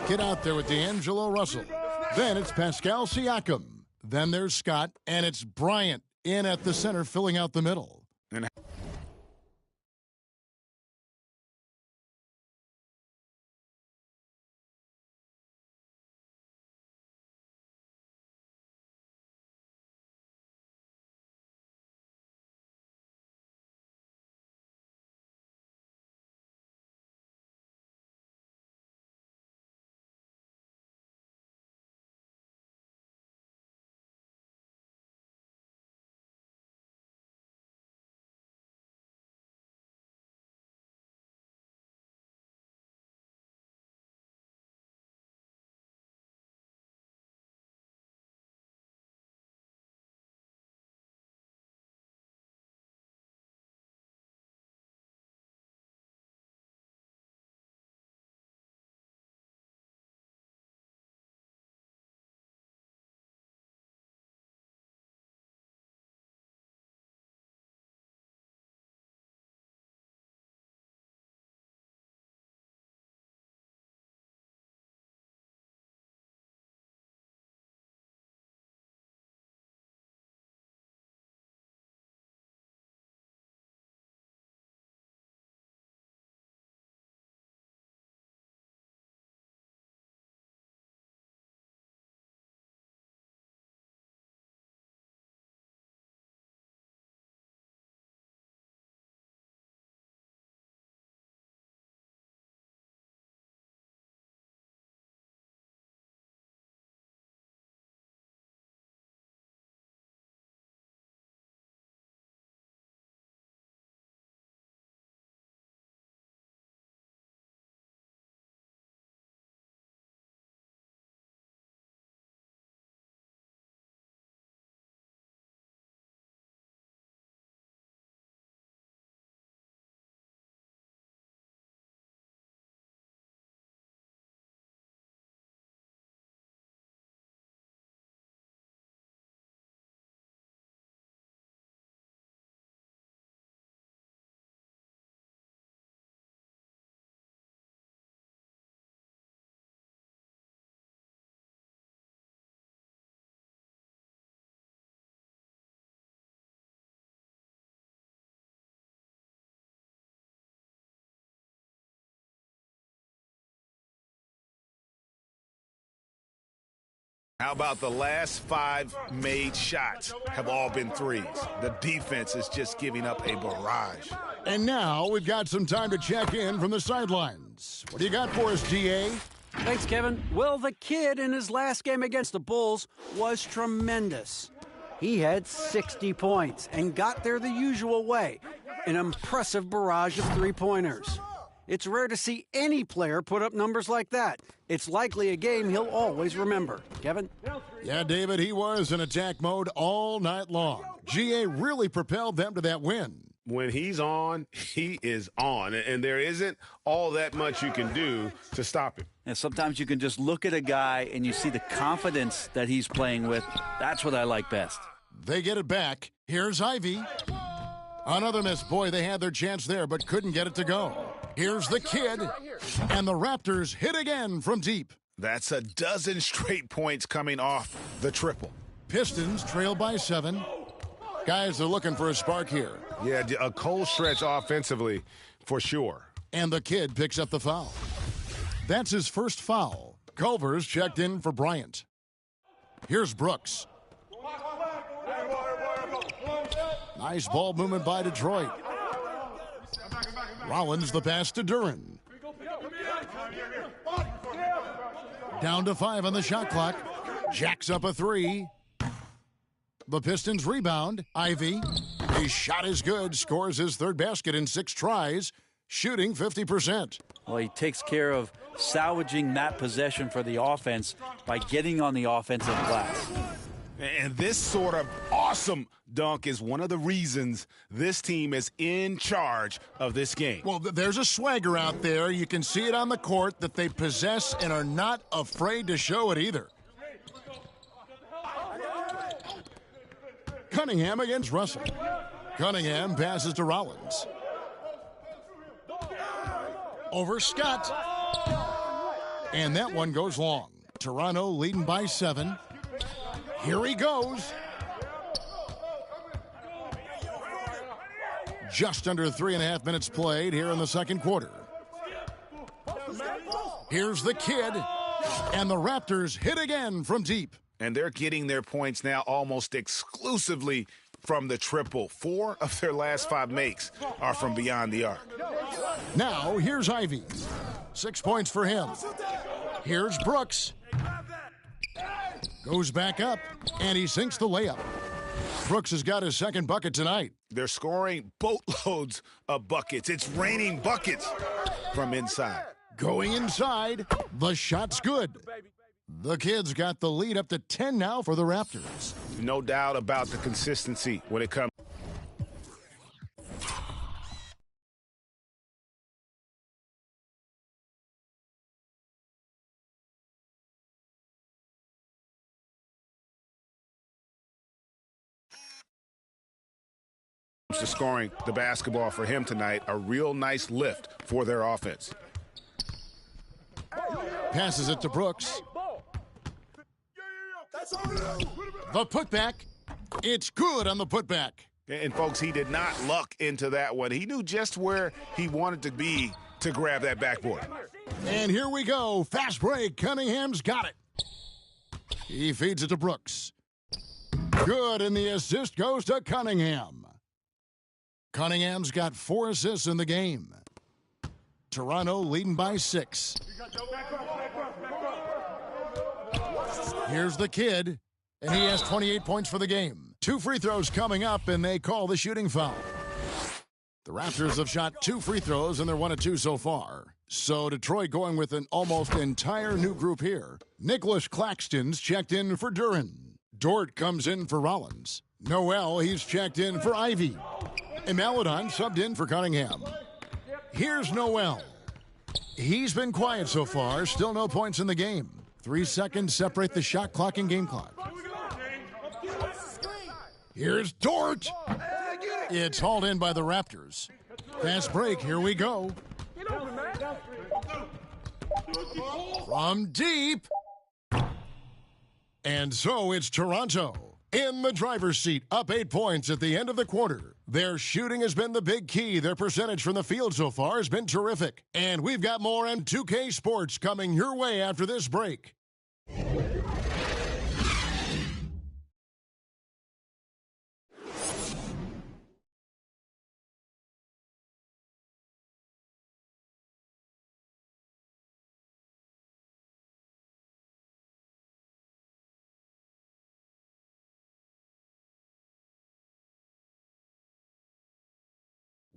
Get out there with D'Angelo Russell. Then it's Pascal Siakam. Then there's Scott, and it's Bryant in at the center, filling out the middle. How about the last 5 made shots have all been threes? The defense is just giving up a barrage. And now we've got some time to check in from the sidelines. What do you got for us, DA? Thanks, Kevin. Well, the kid in his last game against the Bulls was tremendous. He had 60 points and got there the usual way. an impressive barrage of three-pointers. It's rare to see any player put up numbers like that. It's likely a game he'll always remember. Kevin? Yeah, David, he was in attack mode all night long. GA really propelled them to that win. When he's on, he is on, and there isn't all that much you can do to stop him. And sometimes you can just look at a guy and you see the confidence that he's playing with. That's what I like best. They get it back. Here's Ivy. Another miss. Boy, they had their chance there, but couldn't get it to go. Here's the kid, and the Raptors hit again from deep. That's a dozen straight points coming off the triple. Pistons trail by 7. Guys are looking for a spark here. Yeah, a cold stretch offensively for sure. And the kid picks up the foul. That's his first foul. Culver's checked in for Bryant. Here's Brooks. Nice ball movement by Detroit. Rollins the pass to Duren. Down to 5 on the shot clock. Jacks up a 3. The Pistons rebound. Ivy. His shot is good. Scores his third basket in 6 tries. Shooting 50%. Well, he takes care of salvaging that possession for the offense by getting on the offensive glass. And this sort of awesome dunk is one of the reasons this team is in charge of this game. Well, there's a swagger out there. You can see it on the court that they possess and are not afraid to show it either. Cunningham against Russell. Cunningham passes to Rollins. Over Scott. And that one goes long. Toronto leading by 7. Here he goes. Just under 3.5 minutes played here in the second quarter. Here's the kid. And the Raptors hit again from deep. And they're getting their points now almost exclusively from the triple. 4 of their last 5 makes are from beyond the arc. Now, here's Ivy. 6 points for him. Here's Brooks. Goes back up, and he sinks the layup. Brooks has got his second bucket tonight. They're scoring boatloads of buckets. It's raining buckets from inside. Going inside, the shot's good. The Kids got the lead up to 10 now for the Raptors. No doubt about the consistency when it comes. To scoring the basketball for him tonight, a real nice lift for their offense. Passes it to Brooks. The putback. It's good on the putback. And folks, he did not luck into that one. He knew just where he wanted to be to grab that backboard. And here we go. Fast break. Cunningham's got it. He feeds it to Brooks. Good, and the assist goes to Cunningham. Cunningham's got 4 assists in the game. Toronto leading by 6. Here's the kid, and he has 28 points for the game. 2 free throws coming up, and they call the shooting foul. The Raptors have shot 2 free throws, and they're 1 of 2 so far. So Detroit going with an almost entire new group here. Nicholas Claxton's checked in for Duren. Dort comes in for Rollins. Noel, he's checked in for Ivy. And Maladon subbed in for Cunningham. Here's Noel. He's been quiet so far. Still no points in the game. 3 seconds separate the shot clock and game clock. Here's Dort. It's hauled in by the Raptors. Fast break. Here we go. From deep. And so it's Toronto in the driver's seat, up 8 points at the end of the quarter. Their shooting has been the big key. Their percentage from the field so far has been terrific. And we've got more on 2K Sports coming your way after this break.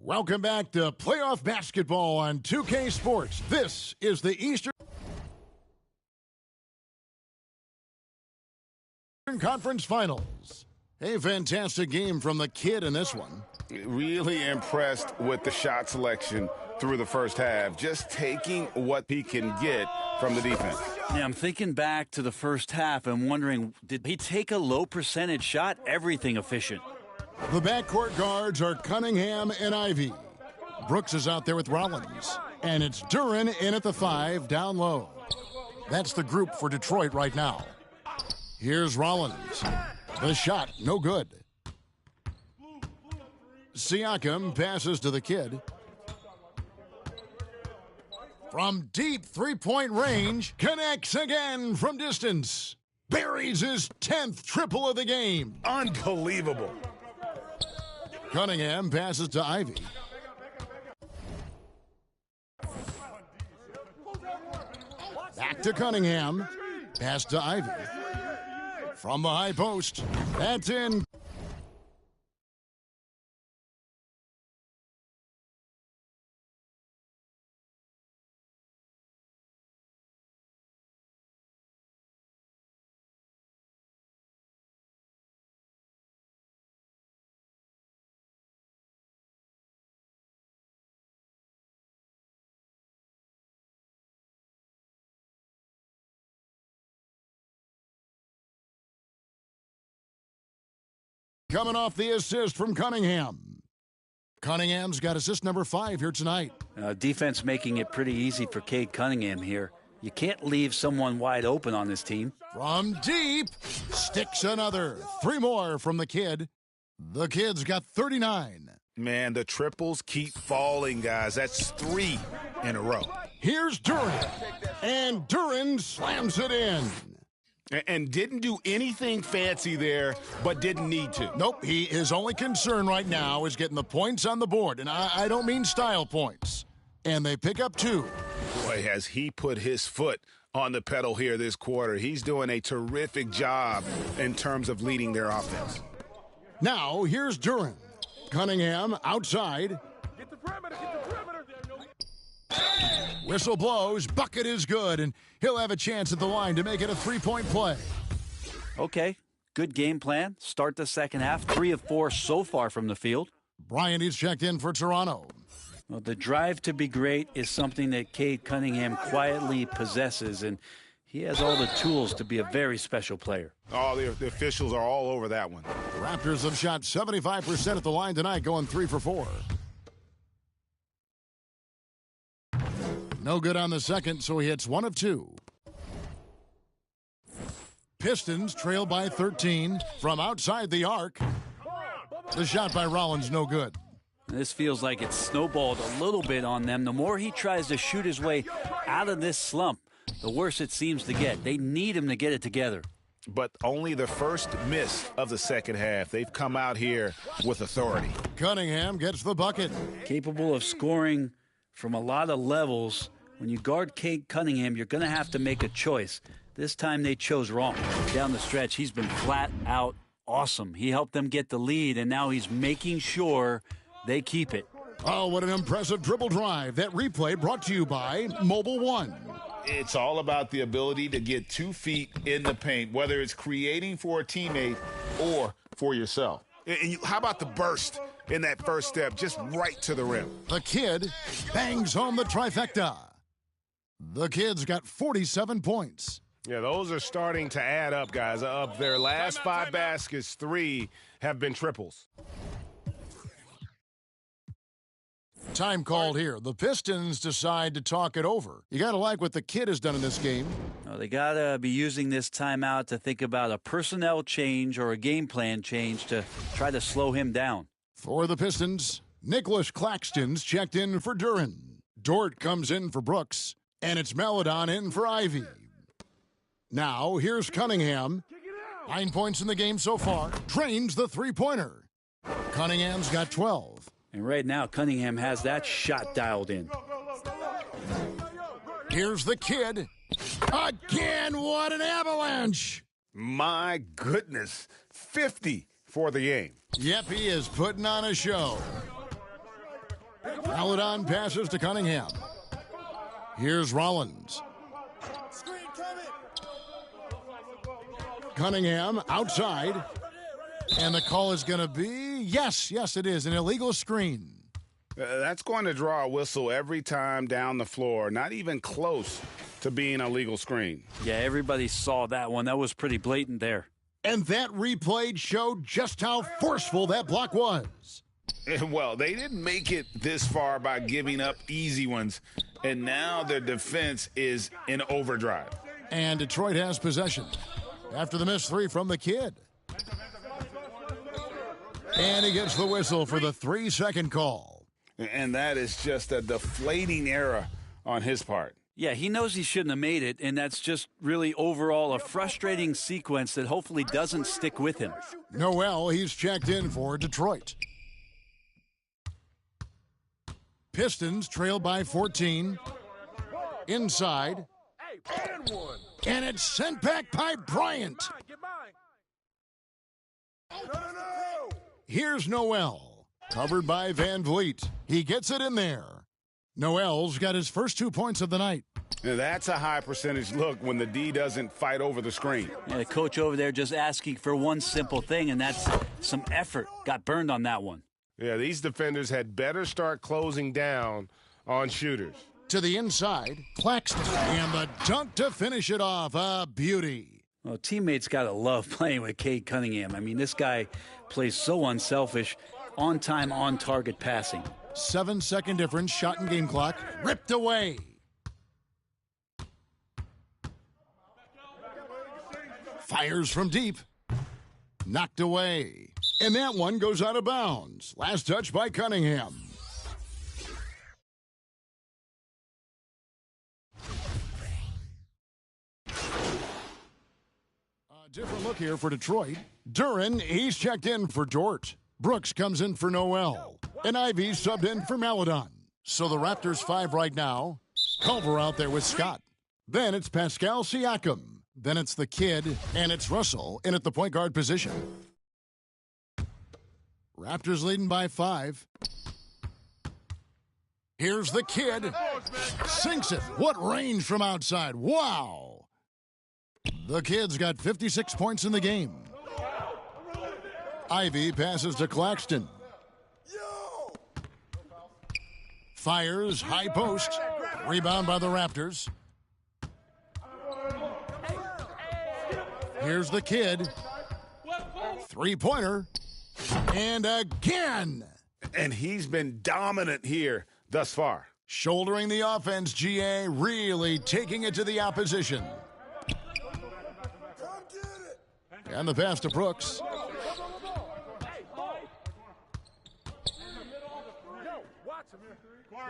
Welcome back to playoff basketball on 2K Sports. This is the Eastern Conference Finals. A fantastic game from the kid in this one. Really impressed with the shot selection through the first half, just taking what he can get from the defense. Yeah, I'm thinking back to the first half and wondering, did he take a low percentage shot? Everything efficient. The backcourt guards are Cunningham and Ivy. Brooks is out there with Rollins. And it's Duren in at the 5, down low. That's the group for Detroit right now. Here's Rollins. The shot, no good. Siakam passes to the kid. From deep three-point range, connects again from distance. Buries his 10th triple of the game. Unbelievable. Cunningham passes to Ivy. Back to Cunningham. Pass to Ivy. From the high post. That's in. Coming off the assist from Cunningham. Cunningham's got assist number 5 here tonight. Defense making it pretty easy for Cade Cunningham here. You can't leave someone wide open on this team. From deep, sticks another. 3 more from the kid. The kid's got 39. Man, the triples keep falling, guys. That's 3 in a row. Here's Duren. And Duren slams it in. And didn't do anything fancy there, but didn't need to. Nope, his only concern right now is getting the points on the board. And I don't mean style points. And they pick up 2. Boy, has he put his foot on the pedal here this quarter. He's doing a terrific job in terms of leading their offense. Now, here's Duren. Cunningham outside. Get the perimeter, get the perimeter. Whistle blows, bucket is good, and he'll have a chance at the line to make it a 3-point play. Okay, good game plan. Start the second half. 3 of 4 so far from the field. Bryant is checked in for Toronto. Well, the drive to be great is something that Cade Cunningham quietly possesses, and he has all the tools to be a very special player. Oh, the officials are all over that one. The Raptors have shot 75% at the line tonight, going 3 for 4. No good on the second, so he hits 1 of 2. Pistons trail by 13 from outside the arc. The shot by Rollins, no good. This feels like it's snowballed a little bit on them. The more he tries to shoot his way out of this slump, the worse it seems to get. They need him to get it together. But only the first miss of the second half. They've come out here with authority. Cunningham gets the bucket. Capable of scoring from a lot of levels. When you guard Cade Cunningham, you're going to have to make a choice. This time they chose wrong. Down the stretch, he's been flat out awesome. He helped them get the lead, and now he's making sure they keep it. Oh, what an impressive dribble drive. That replay brought to you by Mobile One. It's all about the ability to get 2 feet in the paint, whether it's creating for a teammate or for yourself. And how about the burst in that first step, just right to the rim? The kid bangs home the trifecta. The kid's got 47 points. Yeah, those are starting to add up, guys. Of their last 5 baskets, 3 have been triples. Time called here. The Pistons decide to talk it over. You got to like what the kid has done in this game. Well, they got to be using this timeout to think about a personnel change or a game plan change to try to slow him down. For the Pistons, Nicholas Claxton's checked in for Duren. Dort comes in for Brooks, and it's Melodon in for Ivy. Now, here's Cunningham. 9 points in the game so far. Drains the three-pointer. Cunningham's got 12. And right now, Cunningham has that shot dialed in. Here's the kid. Again, what an avalanche. My goodness, 50 for the game. Yep, he is putting on a show. Maladon passes to Cunningham. Here's Rollins. Cunningham outside. And the call is going to be, yes, it is, an illegal screen. That's going to draw a whistle every time down the floor. Not even close to being a legal screen. Yeah, everybody saw that one. That was pretty blatant there. And that replay showed just how forceful that block was. Well, they didn't make it this far by giving up easy ones, and now their defense is in overdrive. And Detroit has possession after the missed three from the kid. And he gets the whistle for the 3-second call. And that is just a deflating error on his part. Yeah, he knows he shouldn't have made it, and that's just really overall a frustrating sequence that hopefully doesn't stick with him. Noel, he's checked in for Detroit. Pistons trail by 14. Inside. And it's sent back by Bryant. Here's Noel. Covered by Van Vliet. He gets it in there. Noel's got his first 2 points of the night. Now that's a high percentage look when the D doesn't fight over the screen. Yeah, the coach over there just asking for one simple thing, and that's some effort. Got burned on that one. Yeah, these defenders had better start closing down on shooters. To the inside, Claxton, and the dunk to finish it off. A beauty. Well, teammates got to love playing with Cade Cunningham. I mean, this guy plays so unselfish, on-time, on-target passing. 7-second difference, shot and game clock, ripped away. Fires from deep. Knocked away. And that one goes out of bounds. Last touch by Cunningham. A different look here for Detroit. Duran, he's checked in for Dort. Brooks comes in for Noel. And Ivy subbed in for Maladon. So the Raptors 5 right now. Culver out there with Scott. Then it's Pascal Siakam. Then it's the kid, and it's Russell in at the point guard position. Raptors leading by 5. Here's the kid. Sinks it. What range from outside. Wow. The kid's got 56 points in the game. Ivy passes to Claxton. Fires, high post. Rebound by the Raptors. Here's the kid. Three-pointer. And again. And he's been dominant here thus far. Shouldering the offense, GA, really taking it to the opposition. And the pass to Brooks.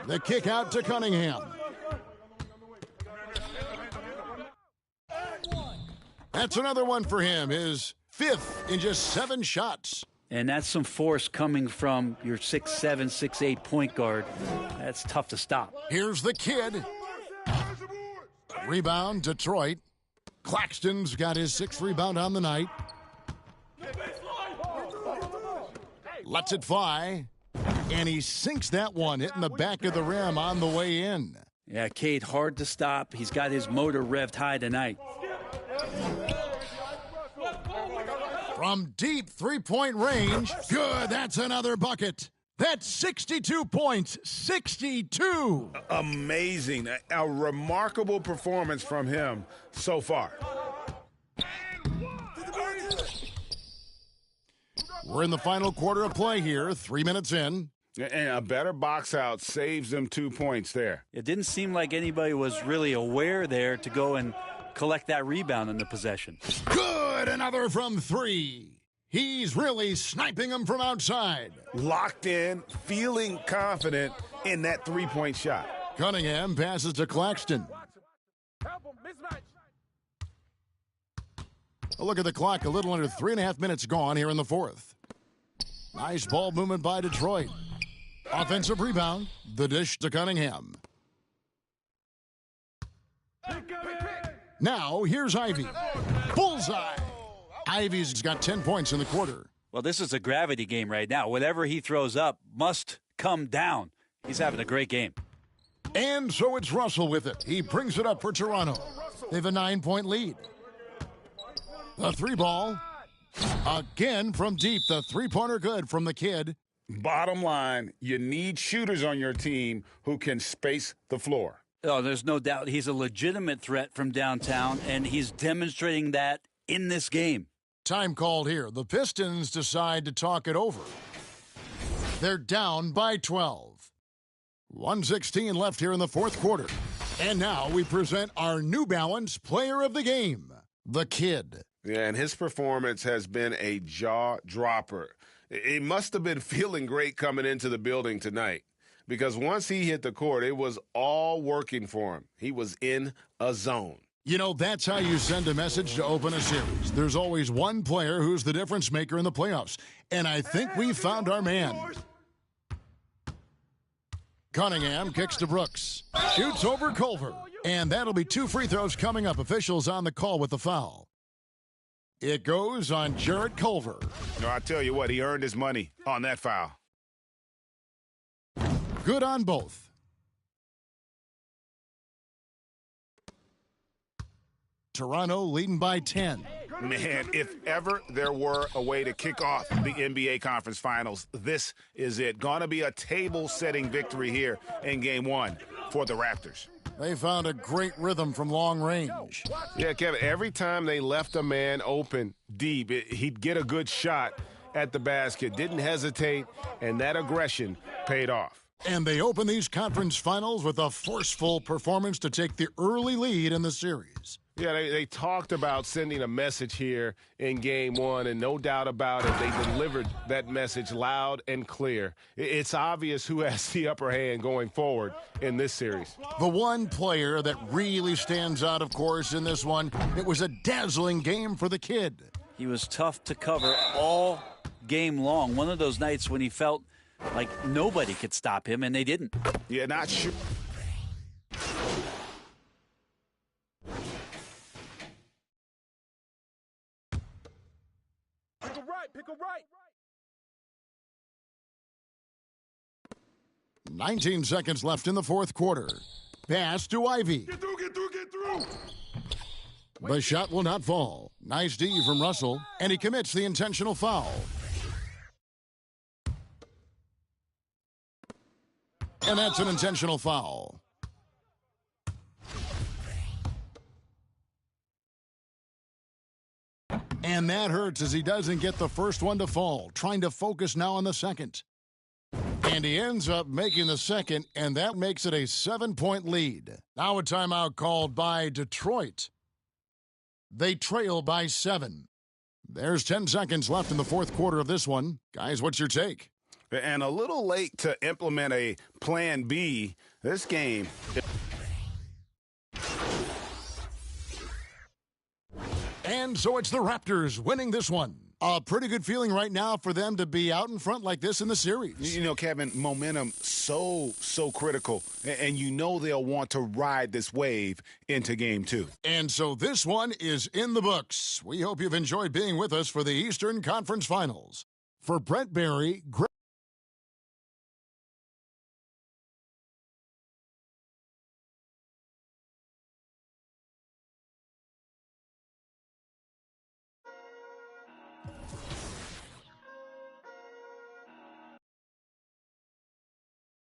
The kick out to Cunningham. That's another one for him, his 5th in just 7 shots. And that's some force coming from your 6'7", 6'8" point guard. That's tough to stop. Here's the kid. Rebound, Detroit. Claxton's got his 6th rebound on the night. Lets it fly. And he sinks that one, hitting the back of the rim on the way in. Yeah, Cade, hard to stop. He's got his motor revved high tonight. From deep three-point range. Good, that's another bucket. That's 62 points. 62. Amazing. A remarkable performance from him so far. We're in the final quarter of play here, 3 minutes in. And a better box out saves them 2 points there. It didn't seem like anybody was really aware there to go and collect that rebound in the possession. Good, another from 3. He's really sniping them from outside. Locked in, feeling confident in that three-point shot. Cunningham passes to Claxton. A look at the clock, a little under 3.5 minutes gone here in the 4th. Nice ball movement by Detroit. Offensive rebound, the dish to Cunningham. Now, here's Ivy. Bullseye. Ivy's got 10 points in the quarter. Well, this is a gravity game right now. Whatever he throws up must come down. He's having a great game. And so it's Russell with it. He brings it up for Toronto. They have a 9-point lead. The three ball. Again from deep. The three-pointer good from the kid. Bottom line, you need shooters on your team who can space the floor. Oh, there's no doubt he's a legitimate threat from downtown, and he's demonstrating that in this game. Time called here. The Pistons decide to talk it over. They're down by 12. 1:16 left here in the fourth quarter. And now we present our New Balance player of the game, the kid. Yeah, and his performance has been a jaw-dropper. He must have been feeling great coming into the building tonight, because once he hit the court, it was all working for him. He was in a zone. You know, that's how you send a message to open a series. There's always one player who's the difference maker in the playoffs. And I think we found our man. Cunningham kicks to Brooks. Shoots over Culver. And that'll be 2 free throws coming up. Officials on the call with the foul. It goes on Jarrett Culver. No, I tell you what, he earned his money on that foul. Good on both. Toronto leading by 10. Man, if ever there were a way to kick off the NBA Conference Finals, this is it. Gonna be a table-setting victory here in Game 1 for the Raptors. They found a great rhythm from long range. Yeah, Kevin, every time they left a man open deep, he'd get a good shot at the basket. Didn't hesitate, and that aggression paid off. And they open these conference finals with a forceful performance to take the early lead in the series. Yeah, they talked about sending a message here in Game 1, and no doubt about it, they delivered that message loud and clear. It's obvious who has the upper hand going forward in this series. The one player that really stands out, of course, in this one, it was a dazzling game for the kid. He was tough to cover all game long. One of those nights when he felt like nobody could stop him, and they didn't. Yeah, not sure. Pick a right. 19 seconds left in the fourth quarter. Pass to Ivy. Get through. The shot will not fall. Nice D from Russell, and he commits the intentional foul. And that's an intentional foul. And that hurts as he doesn't get the first one to fall. Trying to focus now on the second. And he ends up making the second, and that makes it a 7-point lead. Now a timeout called by Detroit. They trail by 7. There's 10 seconds left in the fourth quarter of this one. Guys, what's your take? And a little late to implement a plan B. This game. And so it's the Raptors winning this one. A pretty good feeling right now for them to be out in front like this in the series. You know, Kevin, momentum so critical. And you know they'll want to ride this wave into Game 2. And so this one is in the books. We hope you've enjoyed being with us for the Eastern Conference Finals. For Brent Barry,